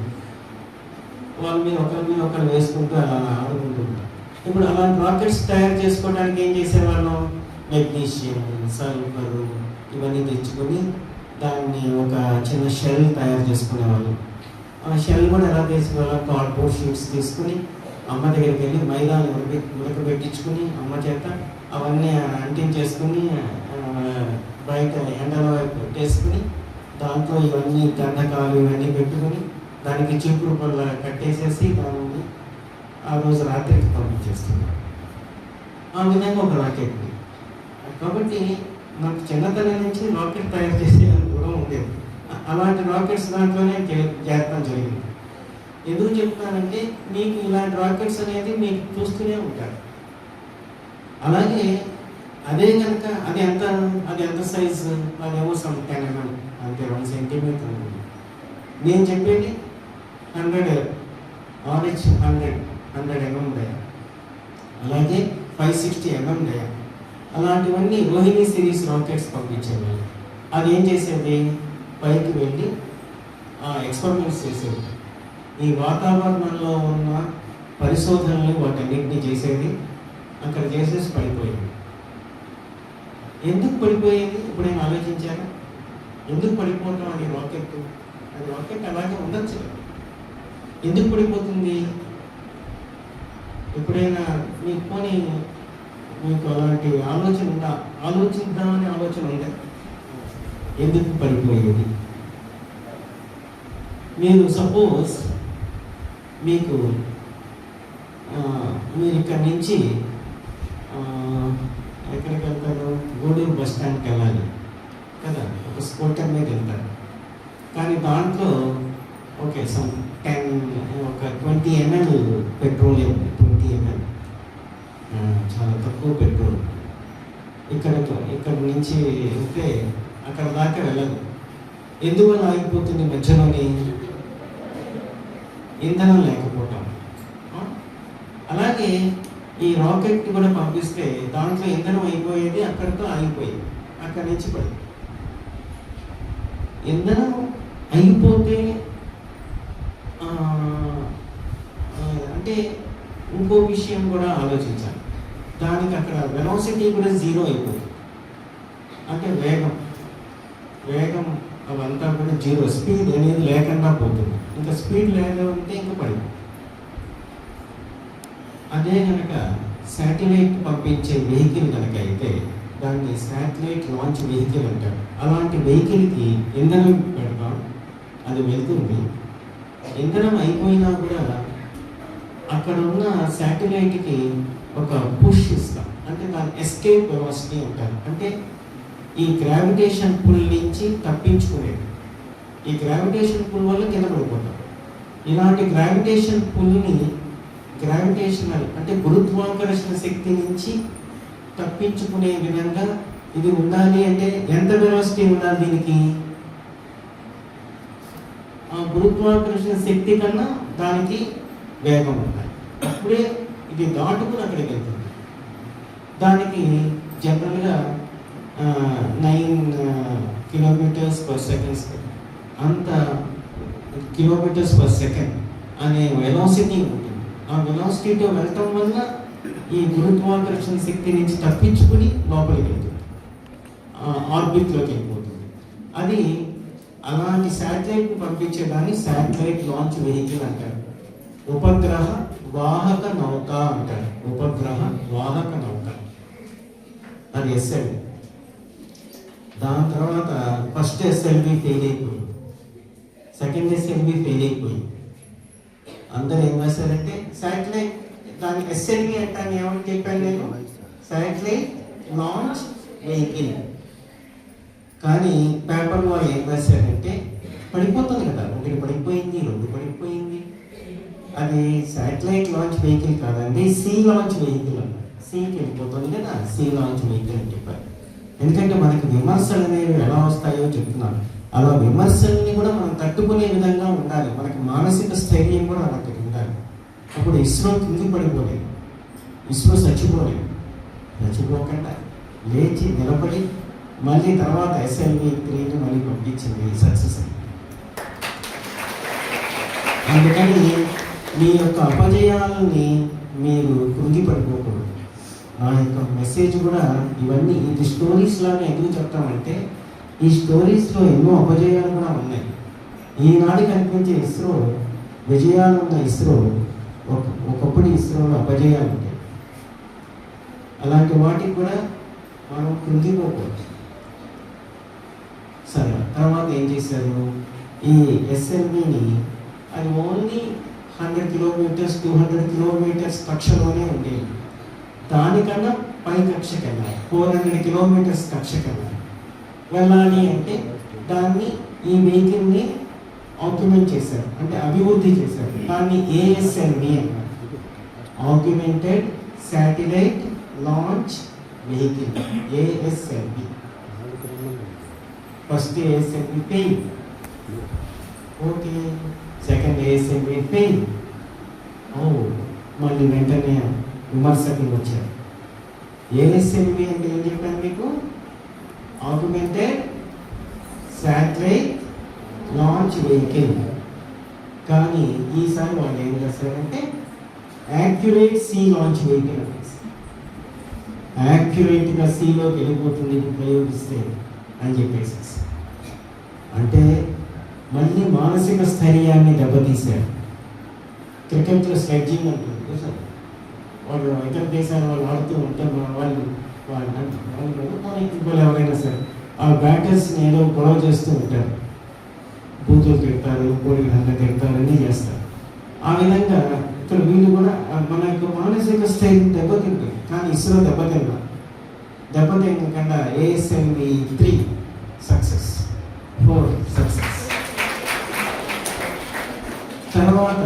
వాళ్ళ మీద ఒకళ్ళు వేసుకుంటూ అలా ఆడుకుంటుంటారు. ఇప్పుడు అలాంటి రాకెట్స్ తయారు చేసుకోవడానికి ఏం చేసేవాళ్ళం, మెగ్నీషియం, సల్ఫర్ ఇవన్నీ తెచ్చుకొని దాన్ని ఒక చిన్న షెల్ తయారు చేసుకునేవాళ్ళు. ఆ షెల్ కూడా ఎలా తీసుకోవాలో కార్డ్బోర్డ్ షీట్స్ తీసుకుని అమ్మ దగ్గరికి వెళ్ళి మైదాన్ని ఉడకబెట్టించుకుని అమ్మ చేత అవన్నీ అంటించేసుకుని బయట ఎండలో పెట్టేసుకుని దాంట్లో ఇవన్నీ గంధకాలు ఇవన్నీ పెట్టుకుని దానికి చీపురు పళ్ళ కట్టేసేసి దాన్ని ఆ రోజు రాత్రికి పంపించేస్తున్నాం. ఆ విధంగా ఒక రాకెట్. కాబట్టి నాకు చిన్నతనం నుంచి రాకెట్ తయారు చేసే కూడా ఉండేది. అలాంటి రాకెట్స్ దాంట్లోనే చేరడం జరిగింది. ఎందుకు చెప్తానంటే మీకు ఇలాంటి రాకెట్స్ అనేది మీకు చూస్తూనే ఉంటారు. అలాగే అదే కనుక అది ఎంత సైజు, అదేమో 10 mm అంతే, 1 cm. నేను చెప్పేది 100 RH-100 mm డయా, అలాగే 560 mm డయా. అలాంటివన్నీ రోహిణి సిరీస్ రాకెట్స్ పంపించేవాళ్ళు. అది ఏం చేసేది, పైకి వెళ్ళి ఎక్స్పెరిమెంట్స్ చేసేది. ఈ వాతావరణంలో ఉన్న పరిశోధనలు వాటన్నిటిని చేసేది. అక్కడ చేసేసి పడిపోయేది. ఎందుకు పడిపోయేది ఇప్పుడేం ఆలోచించారా? ఎందుకు పడిపోవటం అది రాకెట్? అది రాకెట్ అలాగే ఉండొచ్చు. ఎందుకు పడిపోతుంది? ఎప్పుడైనా మీకు అలాంటి ఆలోచిద్దామనే ఆలోచన ఉందా? ఎందుకు పడిపోయేది? మీరు సపోజ్ మీరు ఇక్కడి నుంచి ఎక్కడికి వెళ్తారు, గూడూరు బస్ స్టాండ్కి వెళ్ళాలి కదా, ఒక స్కూటర్ మీద వెళ్తారు. కానీ దాంట్లో ఓకే 20 ml పెట్రోలియం, 20 ml చాలా తక్కువ పెట్రోల్. ఇక్కడ నుంచి వెళ్తే అక్కడ దాకా వెళ్ళదు. ఎందువల్ల ఆగిపోతుంది మధ్యలోని? ఇంధనం లేకపోవటం. అలాగే ఈ రాకెట్ కూడా పంపిస్తే దాంట్లో ఇంధనం అయిపోయేది, అక్కడితో ఆగిపోయేది, అక్కడి నుంచి పడి. ఇంధనం అయిపోతే అంటే ఇంకో విషయం కూడా ఆలోచించాలి. దానికి అక్కడ వెలాసిటీ కూడా 0 అయిపోతుంది. అంటే వేగం అవంతా కూడా 0, స్పీడ్ అనేది లేకుండా పోతుంది. ఇంకా స్పీడ్ లేకపోతే ఇంకా పడిపోతుంది. అదే కనుక శాటిలైట్ పంపించే వెహికల్ కనుక అయితే దాన్ని శాటిలైట్ లాంచ్ వెహికల్ అంటారు. అలాంటి వెహికల్కి ఇంధనం పెడతాం, అది వెళ్తుంది. ఇంధనం అయిపోయినా కూడా అక్కడ ఉన్న శాటిలైట్కి ఒక పుష్ ఇస్తాం, అంటే దాని ఎస్కేప్ వెలాసిటీ అంటారు. అంటే ఈ గ్రావిటేషన్ పుల్ నుంచి తప్పించుకునేది. ఈ గ్రావిటేషన్ పుల్ వల్ల కింద పడిపోతాం. ఇలాంటి గ్రావిటేషన్ పుల్ని గ్రావిటేషనల్ అంటే గురుత్వాకర్షణ శక్తి నుంచి తప్పించుకునే విధంగా ఇది ఉండాలి. అంటే ఎంత వెలాసిటీ ఉండాలి దీనికి? ఆ గురుత్వాకర్షణ శక్తి కన్నా దానికి వేగం ఉండాలి. అప్పుడే ఇది దాటుకుని అక్కడికి వెళ్తుంది. దానికి జనరల్గా 9 km/s అంత km/s అనే వెలాసిటీ ఉంటుంది. ఆ వెలాసిటీతో వెళ్ళటం వల్ల ఈ గురుత్వాకర్షణ శక్తి నుంచి తప్పించుకుని లోపలికి వెళ్తుంది, ఆర్బిట్లోకి వెళ్ళిపోతుంది. అది అలాంటి శాటిలైట్ని పంపించేదాన్ని శాటిలైట్ లాంచ్ వెహికల్ అంటారు. ఉపగ్రహ వాహక నౌక అంటారు. ఉపగ్రహ వాహక నౌక. అది ఎస్ఎల్వి. దాని తర్వాత ఫస్ట్ ఎస్ఎల్వి ఫెయిల్ అయిపోయింది, సెకండ్ ఎస్ఎల్వి ఫెయిల్ అయిపోయింది. అందరూ ఏం రాశారంటే శాటిలైట్, దానికి ఎస్ఎల్వి అంటాను ఏమని చెప్పాను నేను, శాటిలైట్ లాంచ్ వెహికల్. కానీ పేపర్ వాళ్ళు ఏం రాశారంటే పడిపోతుంది కదా, ఒకటి పడిపోయింది, రెండు పడిపోయింది, అది శాటిలైట్ లాంచ్ వెహికల్ కాదండి, సీ లాంచ్ వెహికల్ అన్నారు. సీకి వెళ్ళిపోతుంది కదా, సీ లాంచ్ వెహికల్ అని చెప్పారు. ఎందుకంటే మనకి విమర్శలు అనేవి ఎలా వస్తాయో చెప్తున్నాను. అలా విమర్శల్ని కూడా మనం తట్టుకునే విధంగా ఉండాలి, మనకి మానసిక స్థైర్యం కూడా మనకి ఉండాలి. అప్పుడు ఇస్రో కింది పడిపోలేదు, ఇస్రో చచ్చిపోలేదు. చచ్చిపోకుండా లేచి నిలబడి మళ్ళీ తర్వాత ఎస్ఎల్వి 3ని మళ్ళీ పంపించింది, సక్సెస్ అయింది. అందుకని మీ యొక్క అపజయాలని మీరు కృంగిపడిపోకూడదు. నా యొక్క మెసేజ్ కూడా ఇవన్నీ ఇది స్టోరీస్ లాగా ఎందుకు చెప్తామంటే ఈ స్టోరీస్లో ఎన్నో అపజయాలు కూడా ఉన్నాయి. ఈనాడు కనిపించే ఇస్రో, విజయాలు ఉన్న ఇస్రో, ఒకప్పుడు ఇస్రోలో అపజయాలు ఉంటాయి. అలాంటి వాటికి కూడా మనం కృంగిపోకూడదు. సరే, తర్వాత ఏం చేశారు, ఈ ఎస్ఎల్విని అది ఓన్లీ 100 కిలోమీటర్స్ 200 కిలోమీటర్స్ కక్షలోనే ఉండేది. దానికన్నా పై కక్షకి వెళ్ళాలి, 400 కిలోమీటర్స్ కక్షకి వెళ్ళాలి అంటే దాన్ని ఈ వెహికల్ని ఆక్యుమెంట్ చేశారు, అంటే అభివృద్ధి చేశారు. దాన్ని ఏఎస్ఎల్వి అన్నారు, augmented satellite launch vehicle, ASLV. First ASLV fail, okay. Second ASLV fail, మళ్ళీ వెంటనే విమర్శకులు వచ్చారు. ఏఎస్ఎల్వి అంటే ఏం చెప్పాను మీకు, ఆగ్యుమెంటెడ్ శాటిలైట్ లాంచ్ వెహికల్. కానీ ఈసారి వాళ్ళు ఏం చేస్తారంటే యాక్యురేట్ సీ లాంచ్ వెహికల్ అనేసి, యాక్యురేట్గా సీలోకి వెళ్ళిపోతుంది ఉపయోగిస్తే అని చెప్పేసి, అంటే మళ్ళీ మానసిక స్థైర్యాన్ని దెబ్బతీశారు. క్రికెట్లో స్లెడ్జింగ్ ఉంటుంది సార్, వాళ్ళు ఇతర దేశాల వాళ్ళు ఆడుతూ ఉంటే వాళ్ళు ఎవరైనా సరే ఆ బ్యాటర్స్ని ఏదో గొడవ చేస్తూ ఉంటారు, బూతులు తిడతారు, కోడి గంట తిడతారు, అన్నీ చేస్తారు. ఆ విధంగా ఇక్కడ వీళ్ళు కూడా మన యొక్క మానసిక స్థైర్యం దెబ్బతింటుంది. కానీ ఇస్రో దెబ్బతింకకుండా ఏఎస్ఎల్వి 3 సక్సెస్, 4 సక్సెస్. తర్వాత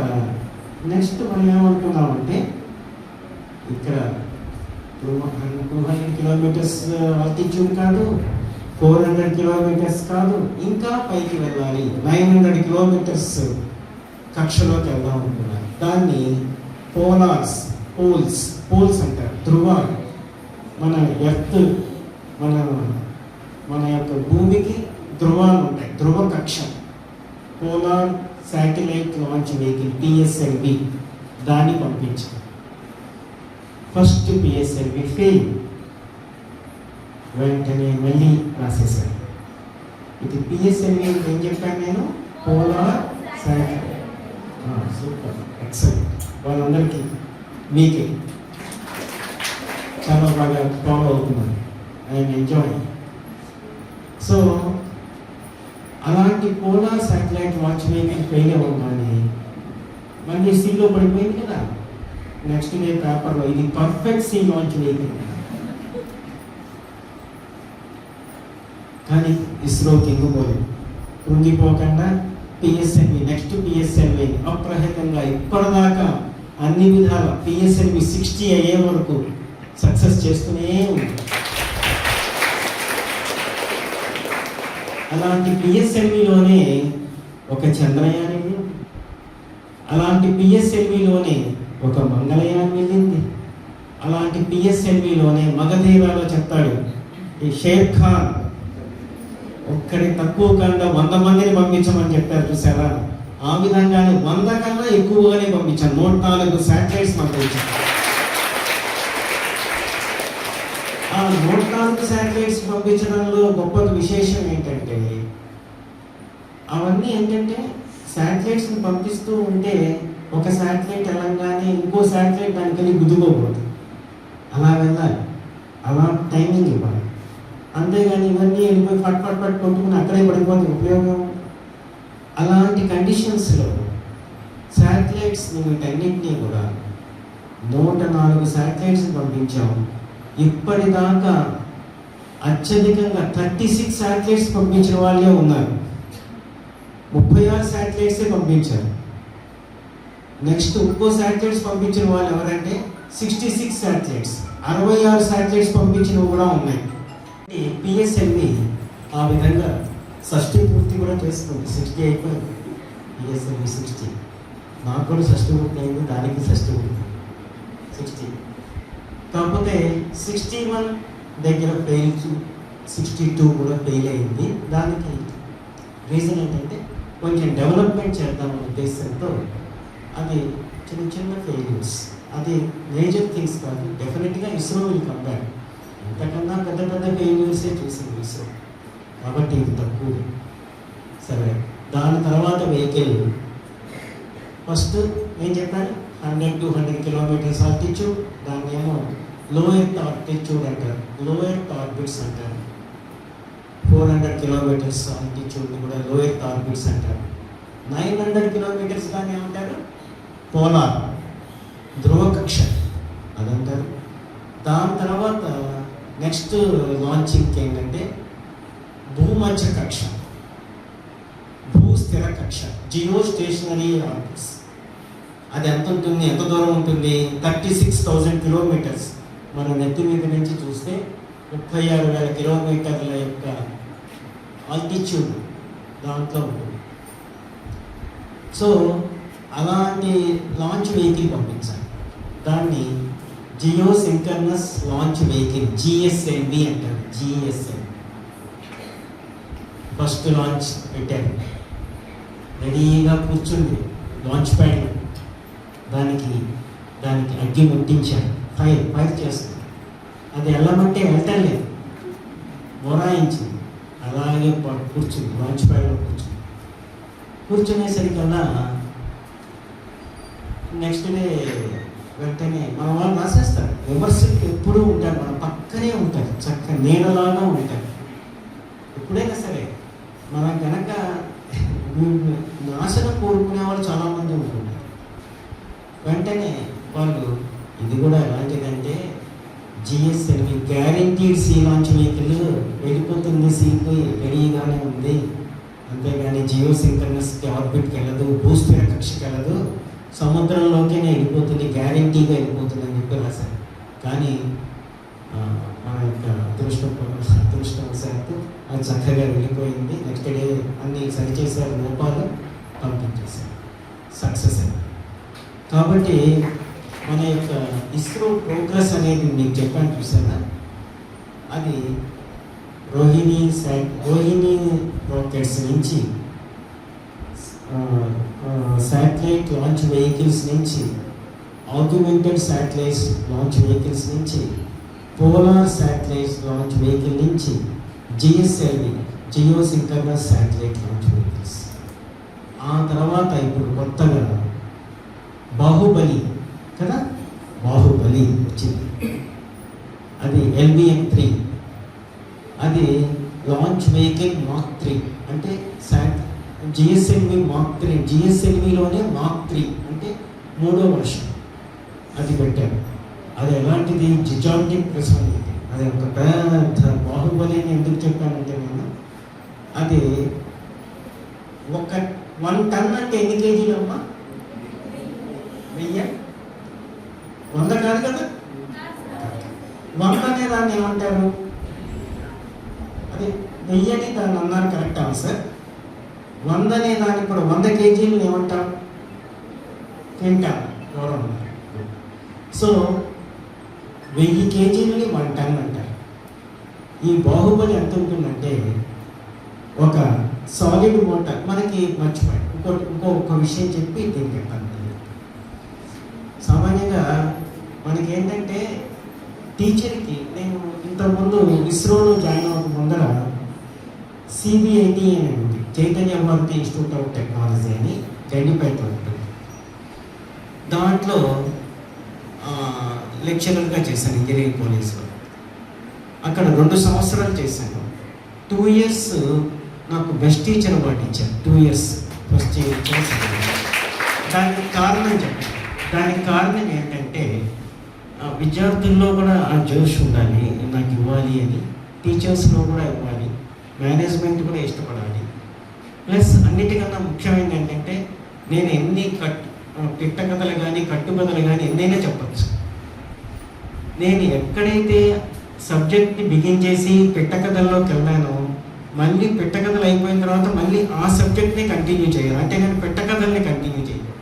నెక్స్ట్ మనం ఏమంటున్నామంటే ఇక్కడ 200 కిలోమీటర్స్ ఆల్టిట్యూడ్ కాదు, 400 కిలోమీటర్స్ కాదు, ఇంకా పైకి వెళ్ళాలి, 900 కిలోమీటర్స్ కక్షలోకి వెళ్దాం అనుకున్నారు. దాన్ని పోల్స్ అంటారు, ధ్రువాలు. మన ఎర్త్, మన యొక్క భూమికి ధ్రువాలు ఉంటాయి, ధ్రువ కక్ష. Polar satellite launch vehicle PSLV, దాన్ని పంపించారు. ఫస్ట్ పిఎస్ఎల్వి ఫెయిల్, వెంటనే మళ్ళీ రాసేసారు. ఇది పిఎస్ఎల్వి అంటే ఏం చెప్పాను నేను, పోలార్ శాటిలైట్. Super, excellent. వాళ్ళందరికీ మీకే చాలా బాగా ఫాలో అవుతున్నారు, ఐఎమ్ ఎంజాయింగ్. సో అలాంటి polar satellite launch vehicle fail అవ్వగానే మళ్ళీ సీలో పడిపోయింది కదా. నెక్స్ట్ డే పేపర్లో ఇది పర్ఫెక్ట్ సీ లాంచ్ వెహికల్. కానీ ఇస్రోకి ఎంగిపోలేదు, కృంగిపోకుండా పిఎస్ఎల్వి, నెక్స్ట్ పిఎస్ఎల్వి అప్రహితంగా ఇప్పటిదాకా అన్ని విధాల పిఎస్ఎల్వి 60 అయ్యే వరకు సక్సెస్ చేస్తూనే ఉంది. అలాంటి పిఎస్ఎల్విలోనే ఒక చంద్రయాన్ వెళ్ళింది, అలాంటి పిఎస్ఎల్విలోనే ఒక మంగళయాన్ వెళ్ళింది, అలాంటి పిఎస్ఎల్విలోనే మగధీరాలో చెప్తాడు ఈ షేర్ ఖాన్ ఒక్కడి తక్కువ కన్నా 100 మందిని పంపించమని చెప్పారు చూసారా. ఆ విధంగానే 100 కన్నా ఎక్కువగానే పంపించాను, 104 శాటిలైట్స్ పంపించాను. ఆ 104 శాటిలైట్స్ పంపించడంలో గొప్ప విశేషం ఏంటంటే అవన్నీ ఏంటంటే శాటిలైట్స్ని పంపిస్తూ ఉంటే ఒక శాటిలైట్ వెళ్ళంగానే ఇంకో శాటిలైట్ దానికి గుద్దుకోకూడదు, అలా వెళ్ళాలి. అలా టైమింగ్ ఇవ్వాలి. అంతేగాని ఇవన్నీ వెళ్ళిపోయి పట్ పట్ పట్ కొట్టుకుని అక్కడే పడిపోతే ఉపయోగం. అలాంటి కండిషన్స్లో శాటిలైట్స్ వీటన్నింటినీ కూడా 104 శాటిలైట్స్ పంపించాము. ఇప్పటిదాకా అత్యధికంగా 36 శాటిలైట్స్ పంపించిన వాళ్ళే ఉన్నారు. 36 శాటిలైట్సే పంపించారు. నెక్స్ట్ ఇంకో శాటిలైట్స్ పంపించిన వాళ్ళు ఎవరంటే 66 శాటిలైట్స్, 66 శాటిలైట్స్ పంపించినవి కూడా ఉన్నాయి. పిఎస్ఎల్వి ఆ విధంగా 60 పూర్తి కూడా చేస్తుంది. 60 అయిపోయింది పిఎస్ఎల్వి 60. నాకు కూడా 60 పూర్తి అయింది, దానికి 60 పూర్తి 60. కాకపోతే 61 దగ్గర ఫెయిల్, 62 కూడా ఫెయిల్ అయింది. దానికి రీజన్ ఏంటంటే కొంచెం డెవలప్మెంట్ చేద్దామనే ఉద్దేశంతో అది చిన్న చిన్న ఫెయిల్యూర్స్. అది మేజర్ థింగ్స్ కాదు. డెఫినెట్గా ఇస్రో విల్ కమ్ బ్యాక్. ఇంతకన్నా పెద్ద పెద్ద ఫెయిల్యూర్సే చూసింది ఇస్రో, కాబట్టి ఇది తక్కువ. సరే, దాని తర్వాత వెహికల్ ఫస్ట్ ఏం చెప్పాను, 100 to 100 kilometers ఆల్టిట్యూడ్. దాన్ని ఏమో లో ఎర్త్ ఆల్టిట్యూడ్ అంటారు, లో ఎర్త్ ఆర్బిట్స్ అంటారు. 400 kilometers ఆల్టిట్యూడ్ కూడా లో ఎర్త్ ఆర్బిట్స్ అంటారు. 900 kilometers దాన్ని ఏమంటారు, పోలార్ ధ్రువ కక్ష అదంటారు. దాని తర్వాత నెక్స్ట్ లాంచింగ్ ఏంటంటే భూమధ్య కక్ష, భూస్థిర కక్ష, జియో స్టేషనరీ ఆర్బిట్స్. అది ఎంత ఉంటుంది, ఎంత దూరం ఉంటుంది, 36,000 kilometers. మన నెత్తి మీద నుంచి చూస్తే 36,000 kilometers యొక్క ఆల్టిట్యూడ్ దాంట్లో ఉంటుంది. సో అలాంటి లాంచ్ వెహికల్ పంపించాలి. దాన్ని geo synchronous launch vehicle, GSLV అంటారు. జిఎస్ఎల్ ఫస్ట్ లాంచ్ పెట్టారు, రెడీగా కూర్చుంది లాంచ్ ప్యాడ్. దానికి అగ్గి ముట్టించారు, ఫైర్ చేస్తుంది. అది వెళ్ళమంటే వెళ్ళలేదు, మొరాయించింది. అలాగే కూర్చుంది, లాంచ్ ప్యాడ్లో కూర్చునేసరికల్లా నెక్స్ట్ డే వెంటనే మన వాళ్ళు రాసేస్తారు. విమర్శలు ఎప్పుడూ ఉంటారు, మన పక్కనే ఉంటారు, చక్కగా నీడలాగా ఉంటారు. ఎప్పుడైనా సరే మనం కనుక నాశనం కోరుకునే వాళ్ళు చాలామంది ఉంటున్నారు. వెంటనే వాళ్ళు ఇది కూడా ఎలాంటిదంటే GSLV guaranteed sea launch vehicle వెళ్ళిపోతుంది, సీకు రెడీగానే ఉంది, అంతేగాని జియో సింక్రనస్ ఆర్బిట్కి వెళ్ళదు, భూస్థిర కక్షకి వెళ్ళదు, సముద్రంలోకినే వెళ్ళిపోతుంది, గ్యారంటీగా వెళ్ళిపోతుంది అని చెప్పి రాశారు. కానీ మన యొక్క అదృష్టవశాత్తు అది చక్కగా వెళ్ళిపోయింది. నెక్స్ట్ డే అన్ని సరిచేసారు, లోపాలు పంపించేశారు, సక్సెస్ అయింది. కాబట్టి మన యొక్క ఇస్రో ప్రోగ్రెస్ అనేది మీకు చెప్పాను చూసారా, అది రోహిణి రాకెట్స్ నుంచి, శాటిలైట్ లాంచ్ వెహికల్స్ నుంచి, ఆగ్మెంటెడ్ శాటిలైట్స్ లాంచ్ వెహికల్స్ నుంచి, పోలార్ శాటిలైట్స్ లాంచ్ వెహికల్ నుంచి, GSLV geo synchronous satellite launch vehicles. ఆ తర్వాత ఇప్పుడు కొత్తగా బాహుబలి కదా, బాహుబలి వచ్చింది. అది LVM-3. అది లాంచ్ వెహికల్ Mark 3, అంటే జిఎస్ఎల్వి Mark 3, జిఎస్ఎల్విలోనే Mark 3 అంటే 3వ వర్షన్ అది పెట్టారు. అది ఎలాంటిది, జిజాంటిక్ ప్రసాదింది. అది ఒక పెద్ద బాహుబలి అని ఎందుకు చెప్పానంటే నేను, అది 1 ton అంటే ఎన్ని కేజీలు అమ్మా, 1000, 100 కాదు కదా, 100 అనే దాన్ని ఏమంటారు, అది 1000 అని దాన్ని అన్నారు, కరెక్ట్ ఆన్సర్. 100 అనే దాన్ని కూడా 100 కేజీలు ఏమంటాం, క్వింటాల్. ఎవరు అన్నారు? సో 1000 కేజీలని 1 ton అంటారు. ఈ బాహుబలి ఎంత ఉంటుందంటే, ఒక సాలిడ్ మోటార్ మనకి మర్చిపోయి ఇంకొక విషయం చెప్పి దీనికి చెప్పాను. సామాన్యంగా మనకి ఏంటంటే టీచర్కి, నేను ఇంతకుముందు ఇస్రోలో జాయిన్ అవ్వక ముందర CBIT అని ఉంది, Chaitanya Bharathi institute of technology అని గండిపేట ఉంటుంది. దాంట్లో లెక్చరర్గా చేశాను ఇంజనీరింగ్ కాలేజ్లో. అక్కడ 2 సంవత్సరాలు చేశాను. 2 years నాకు బెస్ట్ టీచర్ అవార్డు ఇచ్చారు. 2 years ఫస్ట్ చేశాను. దానికి కారణం చెప్పాను. దానికి కారణం ఏంటంటే విద్యార్థుల్లో కూడా ఆ జోష్ ఉండాలి, నాకు ఇవ్వాలి అని, టీచర్స్లో కూడా ఇవ్వాలి, మేనేజ్మెంట్ కూడా ఇష్టపడాలి. ప్లస్ అన్నిటికన్నా ముఖ్యమైనది ఏంటంటే నేను ఎన్ని పిట్టకథలు కానీ కట్టుకథలు కానీ ఎన్నైనా చెప్పచ్చు. నేను ఎక్కడైతే సబ్జెక్ట్ని బిగిన్ చేసి పిట్టకథల్లోకి వెళ్ళానో మళ్ళీ పిట్టకథలు అయిపోయిన తర్వాత మళ్ళీ ఆ సబ్జెక్ట్ని కంటిన్యూ చేయాలి. అంటే నేను పిట్టకథల్ని కంటిన్యూ చేయకూడదు.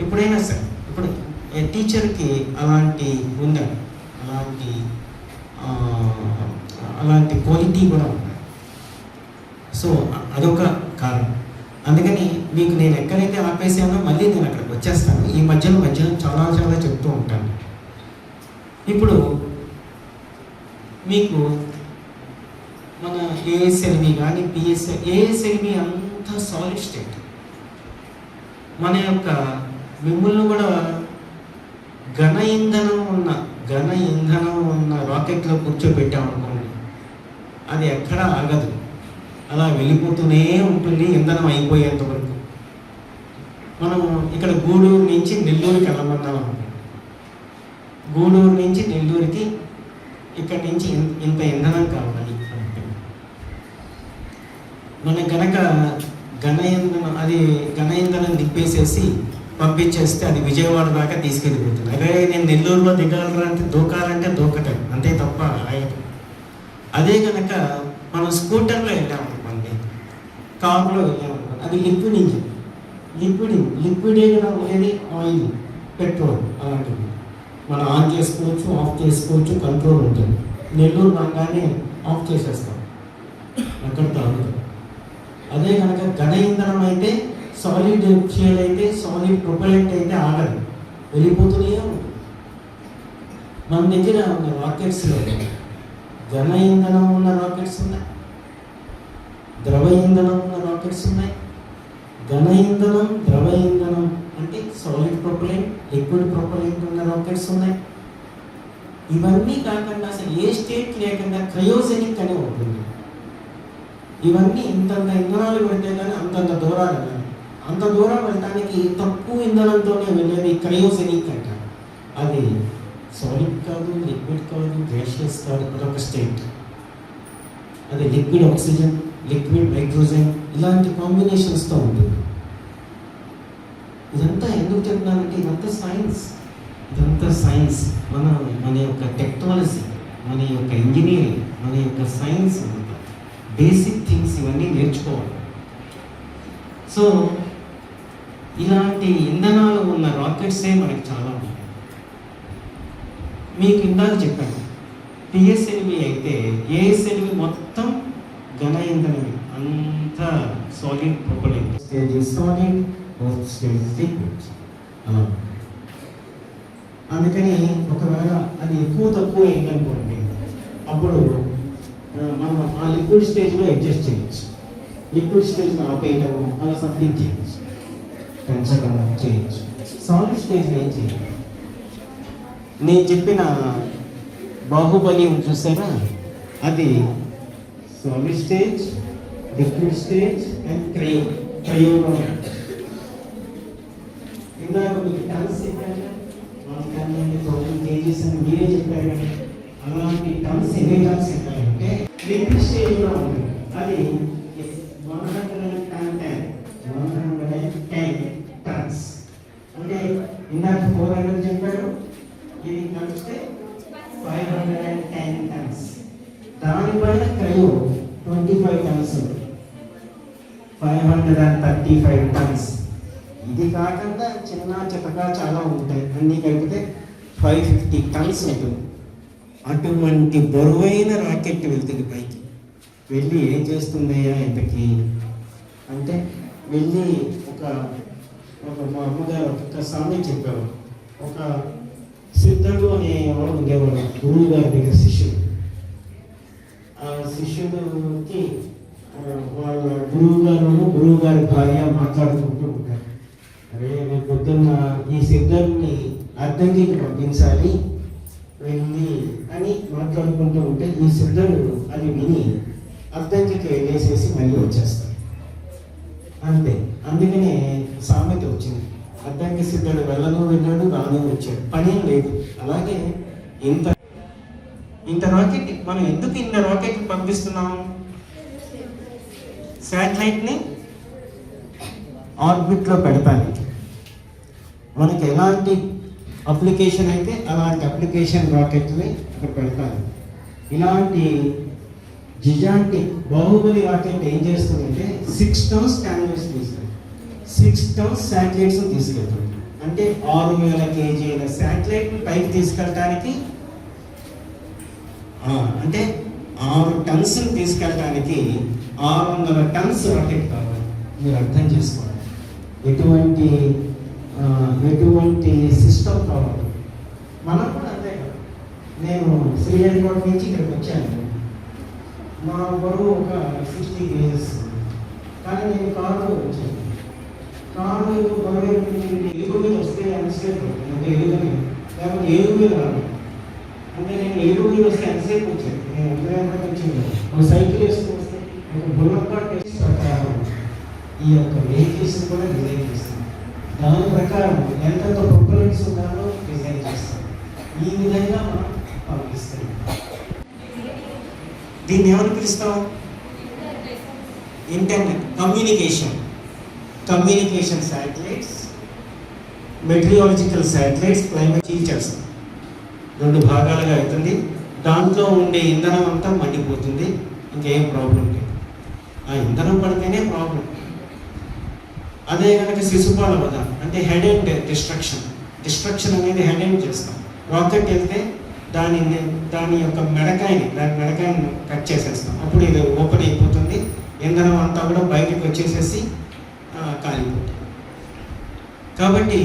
ఎప్పుడైనా సరే ఇప్పుడు టీచర్కి అలాంటి ఉండాలి, అలాంటి క్వాలిటీ కూడా ఉండాలి. సో అదొక కారణం. అందుకని మీకు నేను ఎక్కడైతే ఆపేసానో మళ్ళీ నేను అక్కడికి వచ్చేస్తాను. ఈ మధ్యలో చాలా చాలా చెప్తూ ఉంటాను. ఇప్పుడు మీకు మన ఏఎస్ఎల్వి కానీ ఏఎస్ఎల్వి అంత సాలిడ్ స్టేట్. మన యొక్క మిమ్మల్ని కూడా ఘన ఇంధనం ఉన్న రాకెట్లో కూర్చోబెట్టామనుకోండి, అది ఎక్కడా ఆగదు, అలా వెళ్ళిపోతూనే ఉంటుంది ఇంధనం అయిపోయేంత వరకు. మనం ఇక్కడ గూడూరు నుంచి నెల్లూరుకి వెళ్ళమన్నాం అనుకోండి, గూడూరు నుంచి నెల్లూరుకి ఇక్కడి నుంచి ఇంత ఇంధనం కావాలి. మన గనక ఘన ఇంధనం దిప్పేసేసి పంపించేస్తే అది విజయవాడ దాకా తీసుకెళ్ళిపోతుంది. అదే నేను నెల్లూరులో దూకాలంటే దూకటం అంతే తప్ప ఆగటం. అదే కనుక మనం స్కూటర్లో వెళ్ళామనుకోండి, కారులో వెళ్ళామనుకోండి, అది లిక్విడ్ ఇంజిన్, లిక్విడే కదా ఉండేది, ఆయిల్, పెట్రోల్ అలాంటివి. మనం ఆన్ చేసుకోవచ్చు, ఆఫ్ చేసుకోవచ్చు, కంట్రోల్ ఉంటుంది. నెల్లూరు రాగానే ఆఫ్ చేసేస్తాం, అక్కడ తాగుతాం. అదే కనుక ఘన ఇంధనం అయితే, సాలిడ్ ఫ్యూయల్ అయితే, సాలిడ్ ప్రొపెలెంట్ అయితే ఆగదు, వెళ్ళిపోతూనే ఉంటుంది. మన దగ్గర ఉన్న రాకెట్స్లో ఘన ఇంధనం ఉన్న రాకెట్స్ ఉన్నాయి, ద్రవ ఇంధనం ఉన్న రాకెట్స్ ఉన్నాయి. ఘన ఇంధనం, ద్రవ ఇంధనం అంటే సాలిడ్ ప్రొపెలెంట్, లిక్విడ్ ప్రొపెలెంట్ ఉన్న రాకెట్స్ ఉన్నాయి. ఇవన్నీ కాకుండా అసలు ఏ స్టేట్ లేకుండా క్రయోజెనిక్ అని ఉంటుంది. ఇవన్నీ ఇంతంత ఇంధనాలు పెడితే కానీ అంతంత దూరాలు వెళ్ళాలి. అంత దూరం వెళ్ళడానికి తక్కువ ఇంధనంతోనే వెళ్ళేది క్రయోజెనిక్ అంటారు. అది సాలిడ్ కాదు, లిక్విడ్ కాదు, గ్యాషియస్ కాదు, అదొక స్టేట్. అది లిక్విడ్ ఆక్సిజన్, లిక్విడ్ నైట్రోజన్ ఇలాంటి కాంబినేషన్స్తో ఉంటుంది. ఇదంతా ఎందుకు చెప్తున్నానంటే ఇదంతా సైన్స్. మన యొక్క టెక్నాలజీ, మన యొక్క ఇంజనీరింగ్, మన యొక్క సైన్స్, బేసిక్ థింగ్స్ ఇవన్నీ నేర్చుకోవాలి. సో ఇలాంటి ఇంధనాలు ఉన్న రాకెట్సే మనకి చాలా ఉన్నాయి. మీకు ఇందాక చెప్పాను, పిఎస్ఎల్వి అయితే ఏఎస్ఎల్వి మొత్తం ఘన ఇంధనమే, అంతా solid propellant. Stage solid, first stage liquid. అలా అందుకని ఒకవేళ అది ఎక్కువ తక్కువ ఏంటనుకోండి, అప్పుడు మనం ఆ లిక్విడ్ స్టేజ్లో అడ్జస్ట్ చేయొచ్చు. లిక్విడ్ స్టేజ్లో ఆపేయటం, అలా సంథింగ్ చేయొచ్చు, పెంచడం చేయొచ్చు. సాలిడ్ స్టేజ్లో ఏం చేయాలి? నేను చెప్పిన బాహుబలి చూసారా, అది solid stage, liquid stage and cryo. ఇందాక మీకు టన్స్ చెప్పాను, 1,000 kgs అని మీరే చెప్పారు కదా. అలాంటి టన్స్ ఎన్ని టన్స్ చెప్పారంటే లిక్విడ్ స్టేజ్లో ఉంది, అది 110 టన్స్. అంటే ఇందాక 400 చెప్పారు, ఇది కలిస్తే 510 టన్స్. దానిపైన క్రయో 25 టన్స్, 535 టన్స్. ఇది కాకుండా చిన్న చితకా చాలా ఉంటాయి, అన్నీ కలిపితే 550 టన్స్ ఉంటుంది. అటువంటి బరువైన రాకెట్ వెళ్తుంది పైకి. వెళ్ళి ఏం చేస్తుందయ్యా ఇంతకీ అంటే, వెళ్ళి ఒక మా అమ్మగారు ఒక సామెత చెప్పారు. ఒక సిద్ధుడు అనే వాడు ఉండేవాడు, గురువు గారి దగ్గర శిష్యుడు. ఆ శిష్యుడికి వాళ్ళ గురువు గారి భార్య మాట్లాడుకుంటూ ఉంటారు. అరే నేను పొద్దున్న ఈ సిద్ధుడిని అద్దంకికి పంపించాలి, వెళ్ళి అని మాట్లాడుకుంటూ ఉంటే ఈ సిద్ధుడు అది విని అద్దంకికి వెళ్ళేసేసి మళ్ళీ వచ్చేస్తాడు. అంతే. అందుకనే సామెత వచ్చింది, అద్దంకి సిద్ధుడు వెళ్ళను వెళ్ళాడు రాను వచ్చాడు, పని లేదు. అలాగే ఇంత రాకెట్ మనం ఎందుకు ఇంత రాకెట్ పంపిస్తున్నాం? శాటిలైట్ని ఆర్బిట్లో పెడతానికి. మనకి ఎలాంటి అప్లికేషన్ అయితే అలాంటి అప్లికేషన్ రాకెట్ని అక్కడ పెడతాను. ఇలాంటి జిజాంటిక్ బాహుబలి రాకెట్ ఏం చేస్తుందంటే 6 tons క్యాన్వాస్ తీసుకెళ్తుంది, 6 tons శాటిలైట్స్ తీసుకెళ్తుంది. అంటే 6000 kgల శాటిలైట్ని పైకి తీసుకెళ్ళటానికి, అంటే 6 tons తీసుకెళ్ళటానికి 600 tons రాకెట్ కావాలి. మీరు అర్థం చేసుకోవాలి ఎటువంటి సిస్టమ్ కావాలి. మనం కూడా అంతే కదా. నేను శ్రీహరికోట నుంచి ఇక్కడికి వచ్చాను, మా బరువు ఒక 60 kgs, కానీ నేను కారులో వచ్చాను. కారు బరువు ఎలుగు మీద వస్తే ఎంతసేపు అంటే ఎలుగుని, లేకపోతే ఏలుగు మీద రాను అంటే నేను ఏలుగు మీద వస్తే ఎంతసేపు వచ్చాను. నేను ఎంత వచ్చింది, ఒక సైకిల్ వేసుకు వస్తే ఒక బుల్లెట్ వేసి ప్రకారం ఈ యొక్క వెహికల్స్ కూడా డిజైన్ చేస్తాను. దాని ప్రకారం ఎంతెంత ప్రొపరెంట్స్ ఉన్నారో డిజైన్ చేస్తాం. ఈ విధంగా మనం పంపిస్తాం. దీన్ని ఏమని పిలుస్తాం? Internet communication satellites, meteorological satellites, climate features 2 భాగాలుగా అవుతుంది. దాంట్లో ఉండే ఇంధనం అంతా మండిపోతుంది, ఇంకేం ప్రాబ్లం లేదు. ఆ ఇంధనం పడితేనే ప్రాబ్లం. అదే కనుక శిశుపాల వధ అంటే హెడ్ అండ్ డిస్ట్రక్షన్ అనేది హెడ్ అండ్ చేస్తాం. రాకెట్ వెళ్తే దాని యొక్క మెడకాయని కట్ చేసేస్తాం. అప్పుడు ఇది ఓపెన్ అయిపోతుంది, ఇంధనం అంతా కూడా బయటకు వచ్చేసేసి కాలిపోతుంది. కాబట్టి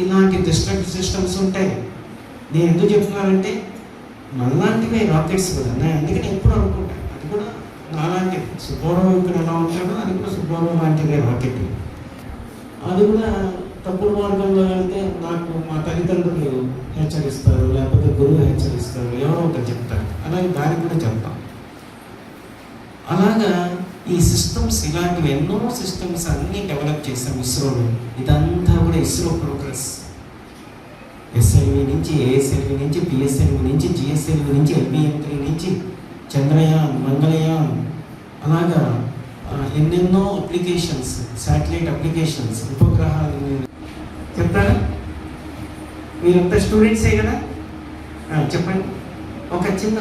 ఇలాంటి డిస్ట్రక్ట్ సిస్టమ్స్ ఉంటాయి. నేను ఎందుకు చెప్తున్నానంటే మనలాంటివే రాకెట్స్ కూడా ఉన్నాయి. అందుకని ఎప్పుడు అనుకుంటాను అది కూడా నాలాంటి సుబ్బారావు ఇక్కడ ఎలా ఉంటాడో అది కూడా సుబ్బారావు లాంటిదే రాకెట్. అది కూడా తప్పుడు మార్గంలో వెళ్తే నాకు మా తల్లిదండ్రులు హెచ్చరిస్తారు, లేకపోతే గురువు హెచ్చరిస్తారు, ఎవరో ఒకరు చెప్తారు. అలాగే దానికి కూడా చెప్తాం. అలాగా ఈ సిస్టమ్స్, ఇలాంటివి ఎన్నో సిస్టమ్స్ అన్నీ డెవలప్ చేస్తాం ఇస్రోలో. ఇదంతా కూడా ఇస్రో ప్రోగ్రెస్. ఎస్ఎల్వి నుంచి, ఏఎస్ఎల్వి నుంచి, పిఎస్ఎల్వి నుంచి, జిఎస్ఎల్వి నుంచి, LVM-3 నుంచి, చంద్రయాన్, మంగళయాన్, అలాగా ఎన్నెన్నో అప్లికేషన్స్, శాటిలైట్ అప్లికేషన్స్, ఉపగ్రహాలు. చెప్తారా? మీరంతా స్టూడెంట్సే కదా, చెప్పండి. ఒక చిన్న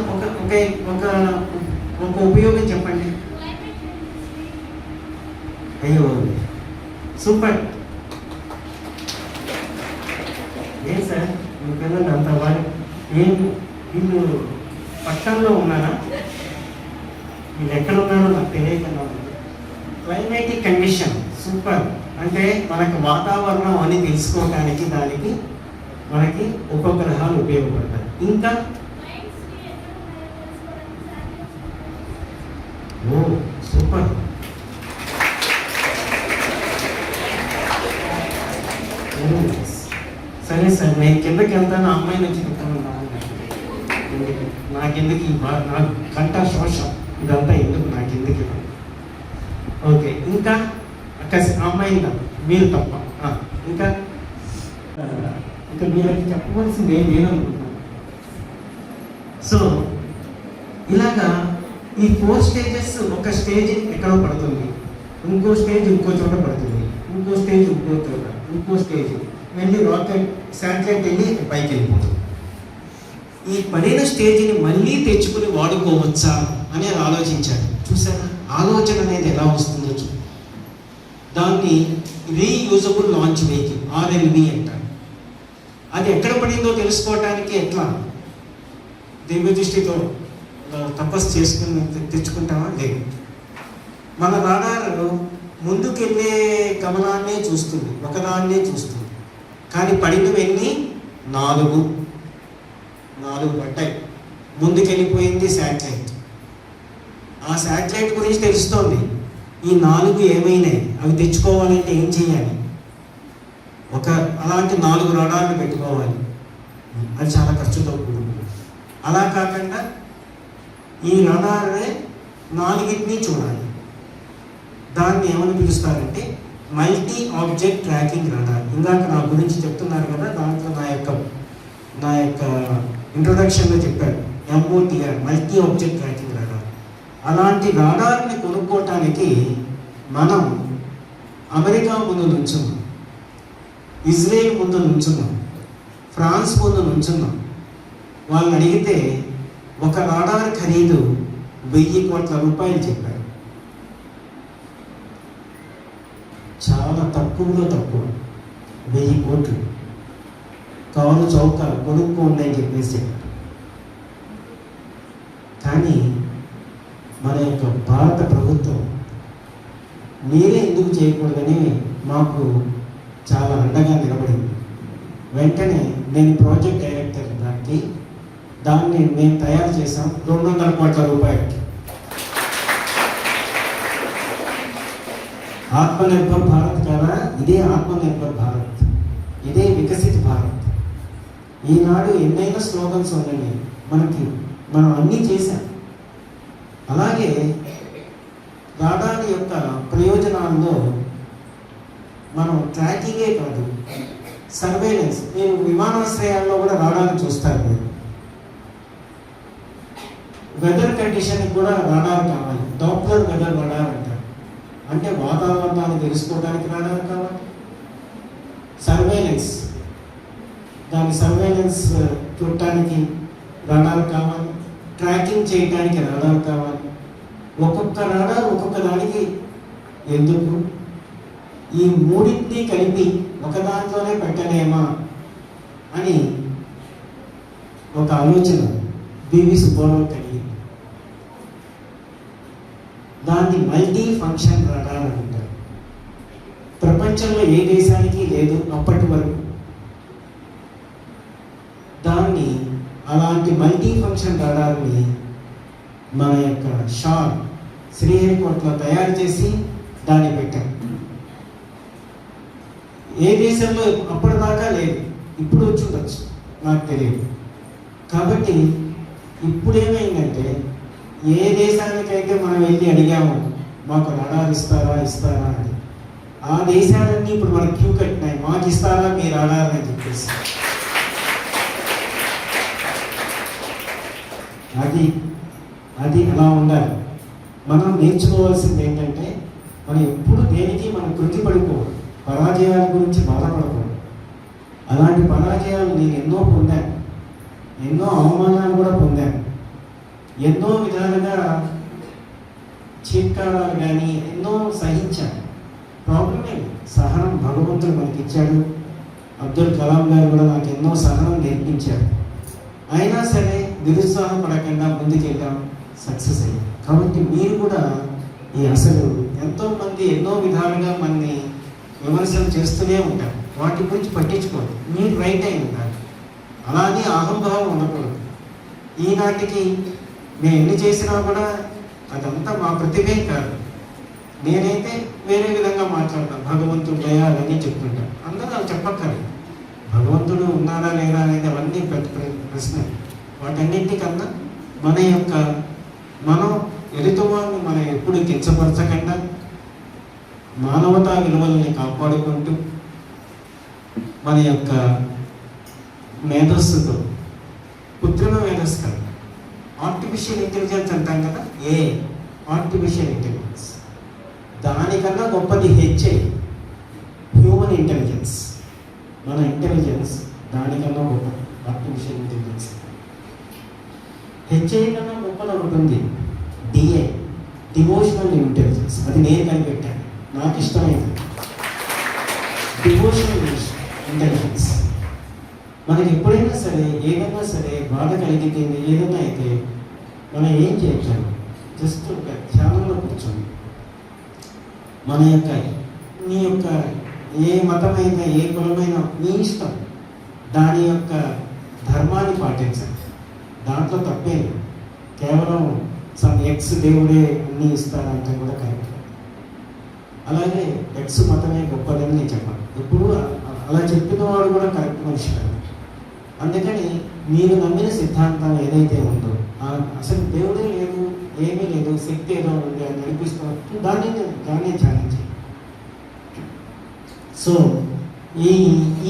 ఒక ఉపయోగం చెప్పండి. అయ్యో సూపర్. ఏం సార్ మీ పిల్లలు అంత వాళ్ళు వీళ్ళు పట్టణంలో ఉన్నారా? వీళ్ళు ఎక్కడ ఉన్నారో నాకు తెలియకుండా ఉంది. Climatic condition super. అంటే మనకు వాతావరణం అని తెలుసుకోవడానికి దానికి మనకి ఉపగ్రహాలు ఉపయోగపడతాయి. ఇంకా ఓ సూపర్. సరే సార్, నేను కిందకి వెళ్తాను, అమ్మాయిని వచ్చి చెప్తాను. నాకెందుకు నాకు కంట శోషం ఇదంతా ఎందుకు నాకెందుకు? ఓకే, ఇంకా అమ్మాయి మీరు తప్ప ఇంకా మీరకి చెప్పవలసింది ఏం లేదనుకుంటున్నాను. సో ఇలాగా ఈ 4 స్టేజెస్, ఒక స్టేజ్ ఎక్కడో పడుతుంది, ఇంకో స్టేజ్ ఇంకో చోట పడుతుంది, ఇంకో స్టేజ్ ఇంకో చోట, ఇంకో స్టేజ్ వెళ్ళి రాకెట్ శాటిలైట్ వెళ్ళి పైకి వెళ్ళిపోతుంది. ఈ పడిన స్టేజ్ని మళ్ళీ తెచ్చుకుని వాడుకోవచ్చా అని ఆలోచించాడు. చూసారా ఆలోచన అనేది ఎలా వస్తుందో దాన్ని రీయూజబుల్ లాంచ్ వెహికల్ RLV అంటారు. అది ఎక్కడ పడిందో తెలుసుకోవడానికి ఎట్లా దివ్య దృష్టితో తపస్సు చేసుకుని తెచ్చుకుంటామా? లేదు. మన రాడార్ ముందుకెళ్ళే గమనాన్నే చూస్తుంది, ఒకదాన్నే చూస్తుంది. కానీ పడినవన్నీ 4 పడ్డాయి. ముందుకెళ్ళిపోయింది శాటిలైట్. ఆ శాటిలైట్ గురించి తెలుస్తోంది. ఈ 4 ఏమైనాయి, అవి తెచ్చుకోవాలంటే ఏం చేయాలి? అలాంటి 4 రాడార్లు పెట్టుకోవాలి. అది చాలా ఖర్చుతో కూడుకుంది. అలా కాకుండా ఈ రడారే 4ని చూడాలి. దాన్ని ఏమని పిలుస్తారంటే మల్టీ ఆబ్జెక్ట్ ట్రాకింగ్ రడార్. ఇందాక నా గురించి చెప్తున్నారు కదా, దాంట్లో నా యొక్క ఇంట్రొడక్షన్లో చెప్పారు MOTR, multi object tracking radar. అలాంటి రడార్ని కొనుక్కోవటానికి మనం అమెరికా ముందు నుంచున్నాం, ఇజ్రాయెల్ ముందు నుంచున్నాం, ఫ్రాన్స్ ముందు నుంచున్నాం. వాళ్ళని అడిగితే ఒక రాడార్ ఖరీదు 1000 కోట్ల రూపాయలు చెప్పారు. చాలా తక్కువలో తక్కువ 1000 కోట్లు కారు చౌక కొనుక్కోండి అని చెప్పేసి చెప్పారు. కానీ మన యొక్క భారత ప్రభుత్వం మీరే ఎందుకు చేయకూడదని మాకు చాలా అండగా నిలబడింది. వెంటనే నేను ప్రాజెక్ట్ డైరెక్టర్ దాన్ని మేము తయారు చేసాం 200 కోట్ల రూపాయలకి. ఆత్మనిర్భర్ భారత్ కదా, ఇదే ఆత్మనిర్భర్ భారత్, ఇదే వికసిత్ భారత్. ఈనాడు ఎన్నైనా స్లోగన్స్ ఉన్నాయి మనం అన్నీ చేశాం. అలాగే రాడార్ యొక్క ప్రయోజనాల్లో మనం ట్రాకింగే కాదు, సర్వేలెన్స్. మీరు విమానాశ్రయాల్లో కూడా రాడార్ చూస్తారు. మీరు వెదర్ కండిషన్కి కూడా రాడార్ కావాలి. డాప్లర్ వెదర్ రాడార్ అంటారు, అంటే వాతావరణాన్ని తెలుసుకోవడానికి రాడార్ కావాలి. సర్వేలెన్స్, దాని సర్వేలెన్స్ చూడటానికి రాడార్ కావాలి. ట్రాకింగ్ చేయడానికి రాడార్ కావాలి. ఒక్కొక్క రాడార్ ఒక్కొక్క దానికి ఎందుకు ఈ మూడింటిని కలిపి ఒక దాంట్లోనే పెట్టలేమా అని ఒక ఆలోచన బివి సుబ్బారావు కలిగింది. దాన్ని మల్టీ ఫంక్షన్ రడార్ అంటారు. ప్రపంచంలో ఏ దేశానికి లేదు అప్పటి వరకు. దాన్ని అలాంటి మల్టీ ఫంక్షన్ రడార్ని మన యొక్క షార్ శ్రీహరికోటలో తయారు చేసి దాన్ని పెట్టాం. ఏ దేశంలో అప్పటిదాకా లేదు, ఇప్పుడు వచ్చి ఉండొచ్చు, నాకు తెలియదు. కాబట్టి ఇప్పుడు ఏమైందంటే ఏ దేశానికైతే మనం వెళ్ళి అడిగామో మాకు రడార్ ఇస్తారా అని, ఆ దేశాలన్నీ ఇప్పుడు మనకు క్యూ కట్టినాయి, మాకు ఇస్తారా మీ రడార్ అని చెప్పేసి. అది అలా ఉండాలి. మనం నేర్చుకోవాల్సింది ఏంటంటే మనం ఎప్పుడు దేనికి మనం కృతిపడిపోవాలి, పరాజయాల గురించి బాధపడకూడదు. అలాంటి పరాజయాలు నేను ఎన్నో పొందాను, ఎన్నో అవమానాలు కూడా పొందాను, ఎన్నో విధాలుగా చీత్కారాలు కానీ ఎన్నో సహించాను. ప్రాబ్లమే సహనం భగవంతుడు మనకి ఇచ్చాడు. అబ్దుల్ కలాం గారు కూడా నాకు ఎన్నో సహనం నేర్పించారు. అయినా సరే నిరుత్సాహపడకుండా ముందుకెళ్ళాం, సక్సెస్ అయ్యాం. కాబట్టి మీరు కూడా అసలు ఎంతోమంది ఎన్నో విధాలుగా మనని విమర్శలు చేస్తూనే ఉంటారు, వాటి గురించి పట్టించుకోండి. మీరు రైట్ అయి ఉంటారు, అలానే అహంభావం ఉండకూడదు. ఈనాటికి మేము ఎన్ని చేసినా కూడా అదంతా మా ప్రతిభే కాదు. నేనైతే వేరే విధంగా మాట్లాడతాను, భగవంతుడు దయ అవన్నీ చెప్తుంటాను. అందరూ అవి చెప్పక్కర్లేదు. భగవంతుడు ఉన్నాడా లేదా అనేది అవన్నీ ప్రశ్న. వాటన్నింటికన్నా మనం ఎదుటివారిని మనం ఎప్పుడు కించపరచకుండా మానవతా విలువల్ని కాపాడుకుంటూ మన యొక్క మేధస్సుతో, కృత్రిమ మేధస్సు కాదు, ఆర్టిఫిషియల్ ఇంటెలిజెన్స్ అంటాం కదా, ఆర్టిఫిషియల్ ఇంటెలిజెన్స్, దానికన్నా గొప్పది హెచ్ఐ, హ్యూమన్ ఇంటెలిజెన్స్. మన ఇంటెలిజెన్స్ దానికన్నా గొప్ప ఆర్టిఫిషియల్ ఇంటెలిజెన్స్. హెచ్ఐ కన్నా గొప్పది ఒకటి ఉంది, డిఐ, డివోషనల్ ఇంటెలిజెన్స్. అది నేను కనిపెట్టాను, నాకు ఇష్టమైంది. డివోషనల్ ఇంటెలిజెన్స్ మనకి ఎప్పుడైనా సరే ఏదైనా సరే బాధ కలిగితే ఏదైనా అయితే మనం ఏం చేయగలం, జస్ట్ ఒక ధ్యానంలో కూర్చోండి. మన యొక్క నీ యొక్క ఏ మతమైనా ఏ కులమైనా మీ ఇష్టం, దాని యొక్క ధర్మాన్ని పాటించండి, దాంట్లో తప్పేది. కేవలం ఎక్స్ దేవుడే అన్నీ ఇస్తారంటే కూడా కరెక్ట్. అలాగే ఎక్స్ మతమే గొప్పదని నేను చెప్పాను. ఎప్పుడు అలా చెప్పిన వాడు కూడా కరెక్ట్ మనిషి కాదు. అందుకని మీరు నమ్మిన సిద్ధాంతం ఏదైతే ఉందో అసలు దేవుడే లేదు, ఏమీ లేదు, శక్తి ఏదో ఉంది అని అనిపిస్తూ దాన్ని ధ్యానించి సో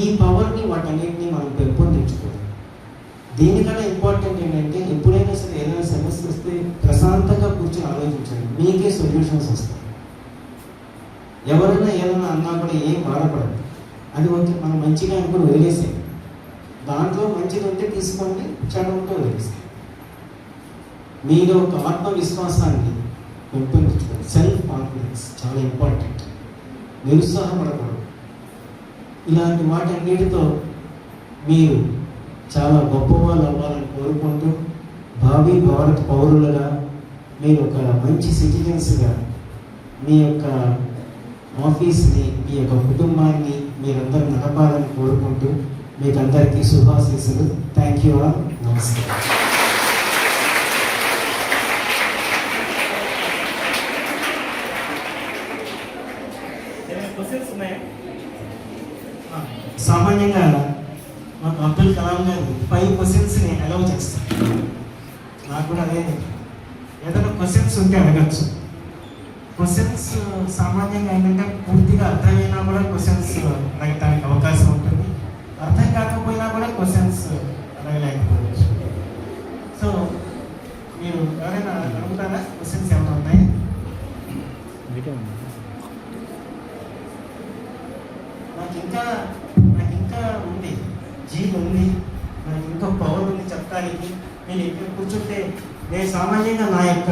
ఈ పవర్ని వాటన్నిటిని మనం పెంపొందించుకోవాలి. దీనికన్నా ఇంపార్టెంట్ ఏంటంటే ఎప్పుడైనా సరే ఏదైనా సమస్య వస్తే ప్రశాంతంగా కూర్చొని ఆలోచించండి, మీకే సొల్యూషన్స్ వస్తాయి. ఎవరైనా ఏదైనా అన్నా కూడా ఏం బాధపడదు, అది ఓకే మనం మంచిగా అనుకుని వదిలేసాయి. దాంట్లో మంచిది ఉంటే తీసుకోండి, చెడు ఉంటే వదిలేసాయి. మీలో ఒక ఆత్మవిశ్వాసాన్ని పెంపొందించుకోండి. సెల్ఫ్ కాన్ఫిడెన్స్ చాలా ఇంపార్టెంట్. నిరుత్సాహపడకూడదు. ఇలాంటి వాటన్నిటితో మీరు చాలా గొప్పవాళ్ళు అవ్వాలని కోరుకుంటూ భావి భారత పౌరులుగా మీరు ఒక మంచి సిటిజన్స్గా మీ యొక్క ఆఫీస్ని, మీ యొక్క కుటుంబాన్ని మీరందరూ నడపాలని కోరుకుంటూ మీకు అందరికీ శుభాశీస్సులు. Thank you all. నమస్కారం. సామాన్యంగా మాకు అబ్దుల్ కలాం గారు 5 క్వశ్చన్స్ని అలౌ చేస్తారు. నాకు కూడా అదే, ఏదైనా క్వశ్చన్స్ ఉంటే అడగచ్చు. క్వశ్చన్స్ సామాన్యంగా ఏంటంటే పూర్తిగా అర్థమైనా కూడా క్వశ్చన్స్ అడగటానికి అవకాశం ఉంటుంది, అర్థం కాకపోయినా కూడా క్వశ్చన్స్ అడగలేకపోవచ్చు. సో మీరు ఎవరైనా అడుగుతారా? క్వశ్చన్స్ ఏమైనా ఉన్నాయి? నాకు ఇంకా ఉంది, జీవి ఉంది, నాకు ఇంకా పవర్ ఉంది చెప్పడానికి. నేను ఇక్కడ కూర్చుంటే నేను సామాన్యంగా నా యొక్క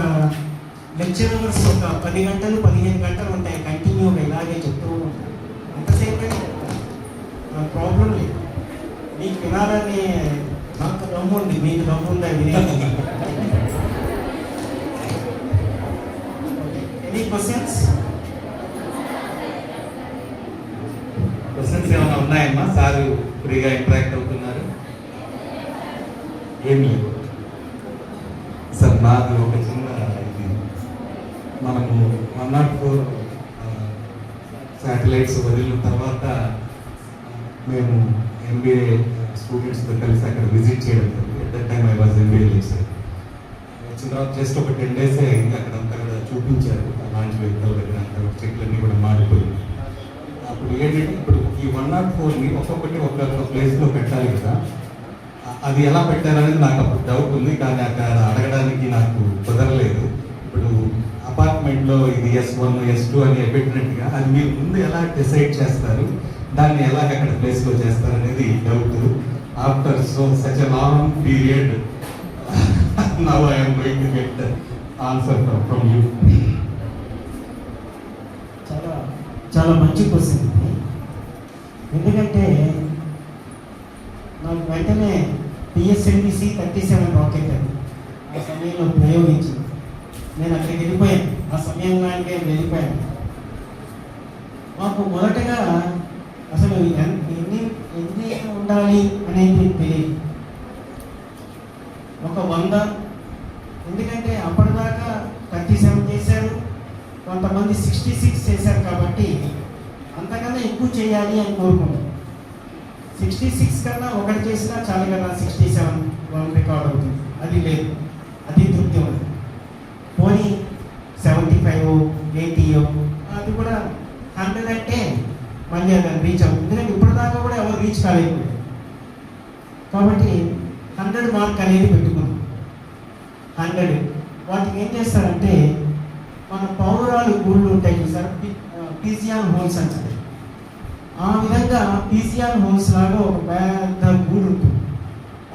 లెక్చరర్స్ ఒక 10 గంటలు 15 గంటలు ఉంటాయి కంటిన్యూగా ఇలాగే చెప్తూ ఉంటాను. అంతసేపు ప్రాబ్లం లేదు. మీకు వినాలని నాకు దమ్ము ఉంది, మీకు దమ్ము ఉందా వినేది? Any questions? క్వశ్చన్స్ ఏమైనా ఉన్నాయమ్మా? సారు ఫ్రీగా ఇంటరాక్ట్ అవుతున్నారు. ఏం లేదు సార్. నాది ఒక చిన్న ఇది, మనకు 104 శాటిలైట్స్ వదిలిన తర్వాత మేము ఎంబీఏ స్టూడెంట్స్తో కలిసి అక్కడ విజిట్ చేయడం జరిగింది. At that time I was MBA lecturer. వచ్చిన తర్వాత జస్ట్ ఒక 10 days అయింది. అక్కడంతా కూడా చూపించారు, లాంచ్ వెహికల్ దగ్గర అంతా చెట్లన్నీ కూడా మారిపోయింది. అప్పుడు ఏంటంటే ఇప్పుడు ఈ 104ని ఒక్కొక్కటి ఒక్కొక్క ప్లేస్లో పెట్టాలి కదా, అది ఎలా పెట్టారనేది నాకు అప్పుడు డౌట్ ఉంది, కానీ అక్కడ అడగడానికి నాకు కుదరలేదు. ఇప్పుడు అపార్ట్మెంట్లో ఇది S1 S2 అని పెట్టినట్టుగా అది మీరు ముందు ఎలా డిసైడ్ చేస్తారు, దాన్ని ఎలా అక్కడ ప్లేస్లో చేస్తారు అనేది doubt. After such a long period now I am going to get answer from you. చాలా మంచి క్వశ్చన్ ఇది. ఎందుకంటే నాకు వెంటనే PSLV-C 37 రాకెట్ అది ఆ సమయంలో ప్రయోగించి నేను అక్కడికి వెళ్ళిపోయాను. ఆ సమయంలోనే వెళ్ళిపోయాను. మాకు మొదటగా అసలు ఎన్ని ఉండాలి అనేది తెలియదు. ఒక 100, ఎందుకంటే అప్పటిదాకా 37 చేశారు, కొంతమంది 66 చేశారు. కాబట్టి అంతకన్నా ఎక్కువ చేయాలి అని కోరుకున్నాం. 66 కన్నా ఒకటి చేసినా చాలు కదా, 67 రికార్డ్ అవుతుంది. అది లేదు, అది తృప్తి ఉంది. పోనీ 75 80 అది కూడా 100 అంటే మళ్ళీ అది రీచ్ అవుతుంది. ఎందుకంటే ఇప్పటిదాకా కూడా ఎవరు రీచ్ కాలేకపోయారు. కాబట్టి 100 మార్క్ అనేది పెట్టుకున్నాం. 100 వాటికి ఏం చేస్తారంటే మన పౌరాలు గూళ్ళు ఉంటాయి చూసారు, పీసిఆర్ హోల్స్ అంటారు. ఆ విధంగా పీసిఆర్ హోల్స్ లాగా ఒక పెద్ద గూడు ఉంటుంది.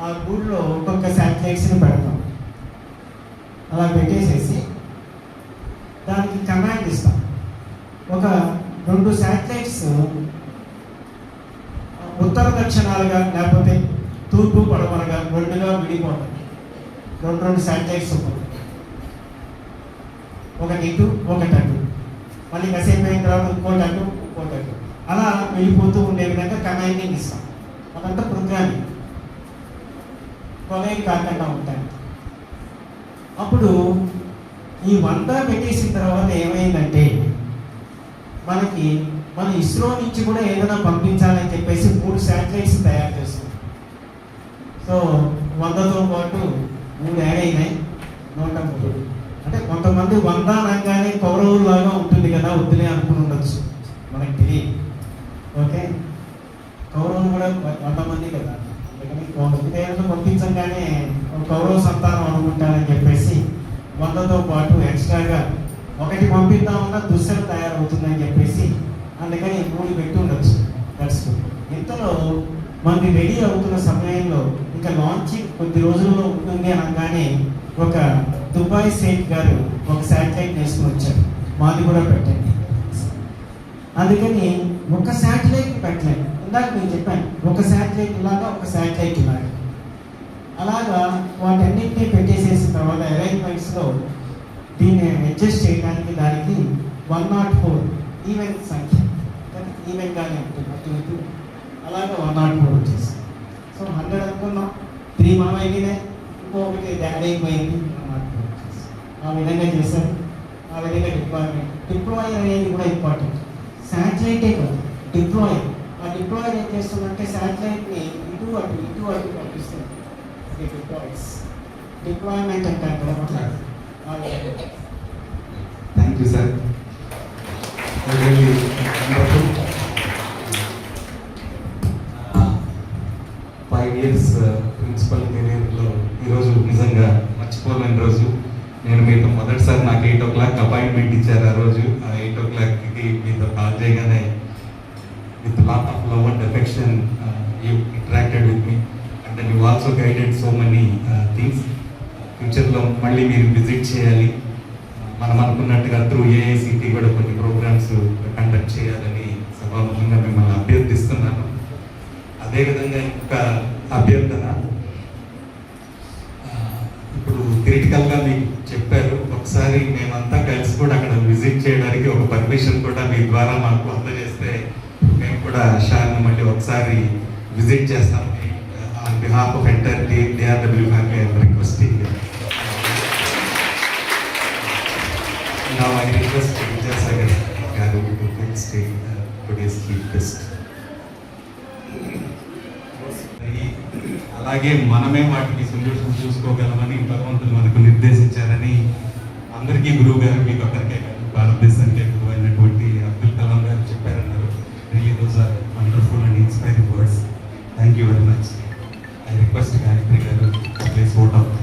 ఆ గూడులో ఒక్కొక్క శాటిలైట్స్ని పెడతాం. అలా పెట్టేసేసి దానికి కమాండ్ ఇస్తాం. ఒక 2 శాటిలైట్స్ ఉత్తర దక్షిణాలుగా లేకపోతే తూర్పు పడమరగా 2గా విడిపోతాయి. 2 శాటిలైట్స్ ఉంటాయి, ఒకటి ఇటు ఒకటి అటు, మళ్ళీ కాసేపు అయిన తర్వాత ఇంకోటి అటు ఇంకోటి అటు, అలా వెళ్ళిపోతూ ఉండే విధంగా కమాండింగ్ ఇస్తాం. అదంతా ప్రోగ్రామింగ్ కొలైడ్ కాకుండా ఉంటాయి. అప్పుడు ఈ 100 పెట్టేసిన తర్వాత ఏమైందంటే మనకి మన ఇస్రో నుంచి కూడా ఏదైనా పంపించాలని చెప్పేసి 3 శాటిలైట్స్ తయారు చేస్తాం. సో 100తో పాటు 3 యాడ్ అయినాయి, 103. అంటే కొంతమంది 100 అనగానే కౌరవులాగా ఉంటుంది కదా, వద్దులే అనుకుని ఉండొచ్చు, మనకి తెలియదు. ఓకే, కౌరవులు కూడా 100 మంది కదా, అందుకని విధేయులను పంపించగానే కౌరవ సంతానం అనుకుంటారని చెప్పేసి 100తో పాటు ఎక్స్ట్రాగా 1 పంపిద్దామన్నా దుశ్శలు తయారవుతుందని చెప్పేసి అందుకని 3 పెట్టి ఉండొచ్చు. That's good. ఇంతలో మనకి రెడీ అవుతున్న సమయంలో ఇంకా లాంచింగ్ కొద్ది రోజుల్లో ఉంటుంది అనగానే ఒక దుబాయ్ సేట్ గారు ఒక శాటిలైట్ వేసుకుని వచ్చారు, మాది కూడా పెట్టండి. అందుకని ఒక శాటిలైట్ పెట్టలేదు. ఇందాక నేను చెప్పాను, ఒక శాటిలైట్ ఇలాగా, ఒక శాటిలైట్ ఇలాగా, అలాగా వాటన్నింటినీ పెట్టేసేసిన తర్వాత అరేంజ్మెంట్స్లో దీన్ని అడ్జస్ట్ చేయడానికి దానికి 104 ఈవెంట్ సంఖ్య, ఈవెంట్గానే ఉంటుంది అటు ఇటు, అలాగా 104 వచ్చేసి. సో 100 అనుకున్నాం, 3 మనం అయినాయి, ఇంకొకటి యాడ్ అయిపోయింది, 104 వచ్చేసి. ఆ విధంగా చేశారు. ఆ విధంగా డిప్లాయ్ అనేది కూడా ఇంపార్టెంట్. శాటిలైటే కాదు, డిప్లాయ్. ఆ డిప్లాయ్ ఏం చేస్తుందంటే శాటిలైట్ని ఇటు అటు పంపిస్తుంది. డిప్లాయ్మెంట్ అంటారు కదా. Thank you sir. 5 years principal కెరీర్లో ఈరోజు నిజంగా మర్చిపోలేని రోజు. నేను మీతో మొదటిసారి నాకు 8 o'clock అపాయింట్మెంట్ ఇచ్చారు. ఆ రోజు 8 o'clockకి మీతో కాల్ చేయగానే with lot of love and affection you interacted with me and then you also guided so many things. ఫ్యూచర్లో మళ్ళీ మీరు విజిట్ చేయాలి, మనం అనుకున్నట్టుగా త్రూ ఏఐసిటీ కూడా కొన్ని ప్రోగ్రామ్స్ కండక్ట్ చేయాలని సభాముఖంగా మిమ్మల్ని అభ్యర్థిస్తున్నాను. అదేవిధంగా ఇంకా అభ్యర్థన, ఇప్పుడు థియరిటికల్గా మీకు చెప్పారు, ఒకసారి మేమంతా కలిసి కూడా అక్కడ విజిట్ చేయడానికి ఒక పర్మిషన్ కూడా మీ ద్వారా మాకు అందజేస్తే మేము కూడా షార్ని మళ్ళీ ఒకసారి విజిట్ చేస్తాం. On behalf of entire DRW family I'm requesting. Now I request Vidyasagar Garu to please take today's chief guest. అలాగే మనమే వాటికి సొల్యూషన్ చూసుకోగలమని భగవంతుడు మనకు నిర్దేశించారని అందరికీ గురువు గారు, మీకు ఒక్కరికే కాదు భారతదేశానికే గురువు అయినటువంటి అబ్దుల్ కలాం గారు చెప్పారన్నారు. Really those are wonderful and inspiring words. Thank you very much. I request Gayatri గారు please vote out.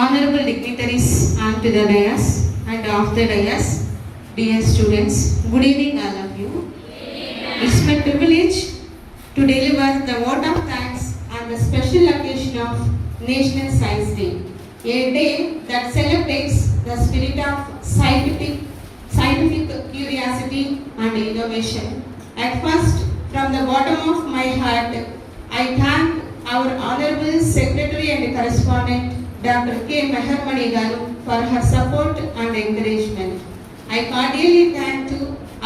Honorable dignitaries onto the dais and off the dais, dear students, good evening all of you. It's my privilege to deliver the vote of thanks on the special occasion of National Science Day, a day that celebrates the spirit of scientific curiosity and innovation. At first, from the bottom of my heart, I thank our Honorable Secretary and Correspondent Dr. K. Mehermani Garu for her support and encouragement. I cordially thank to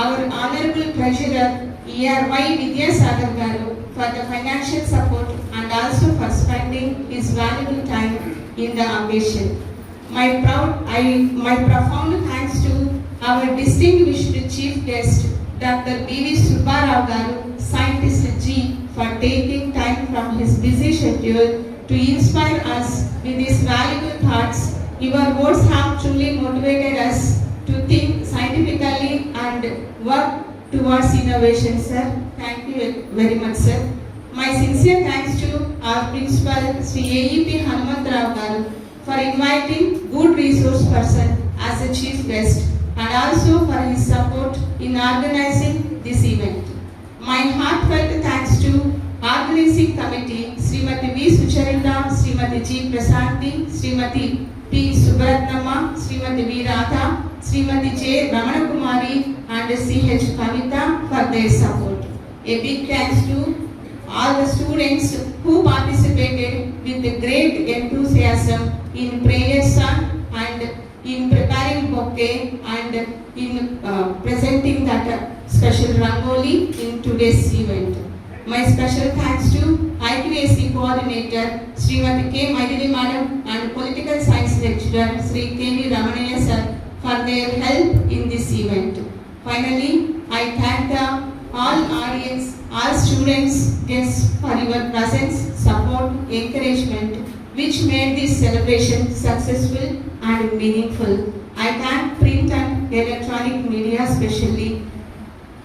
our Honorable Treasurer E.R.Y. Vidyasagar Garu for the financial support and also for spending his valuable time in the occasion. My profound thanks to our distinguished chief guest Dr. B.V. Subbarao Garu, Scientist G, for taking time from his busy schedule to inspire us with these valuable thoughts. Your words have truly motivated us to think scientifically and work towards innovation, sir. Thank you very much, sir. My sincere thanks to our principal, Sri A.E.P. Hanumantrao Garu, for inviting good resource person as a chief guest and also for his support in organizing this event. My heartfelt thanks to Organizing Committee, Srimati V. Sucharita, Srimati G. Prasanti, Srimati P. Subratnama, Srimati V. Radha, Srimati J. Ramana Kumari and C.H. Kavita for their support. A big thanks to all the students who participated with great enthusiasm in prayer song and in preparing bouquet and in presenting that special Rangoli in today's event. My special thanks to IQAC Coordinator Srimati K. Maidili Madam and Political Science Lecturer Sri K.V. Ramanaya Sir for their help in this event. Finally, I thank the all audience, all students, guests for your presence, support, encouragement, which made this celebration successful and meaningful. I thank print and electronic media especially.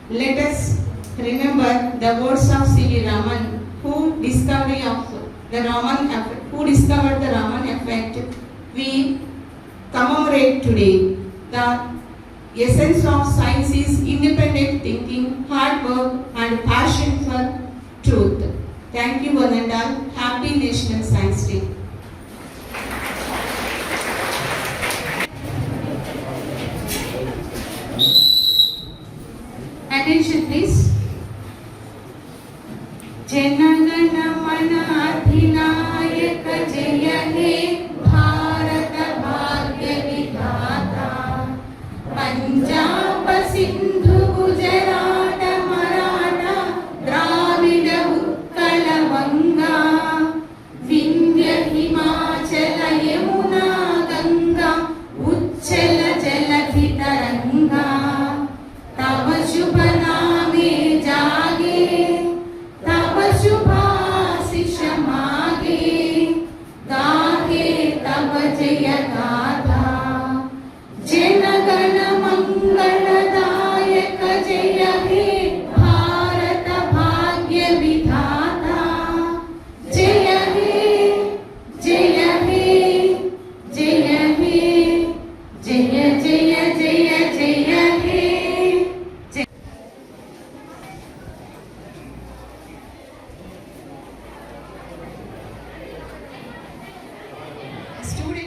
Let us remember the words of C.V. Raman, who discovered the Raman effect. We commemorate today. The essence of science is independent thinking, hard work, and passion for truth. Thank you, one and all. Happy National Science Day. Attention, please. जनगण मन अधिनायक जय हे भारत भाग्य विधाता पंजाब सिंधु गुजरात मराठा द्राविड उत्कल बंगा विंध्य हिमाचल यमुना गंगा उच्चल जलधि तरंगा तव शुभ नामे जागे तव शुभाशिष मागे गाहे तव जय गाथा जनगण मंगलदायक जय हे भारत भाग्य विधाता जय हे जय हे जय हे जय जय जय जय हे students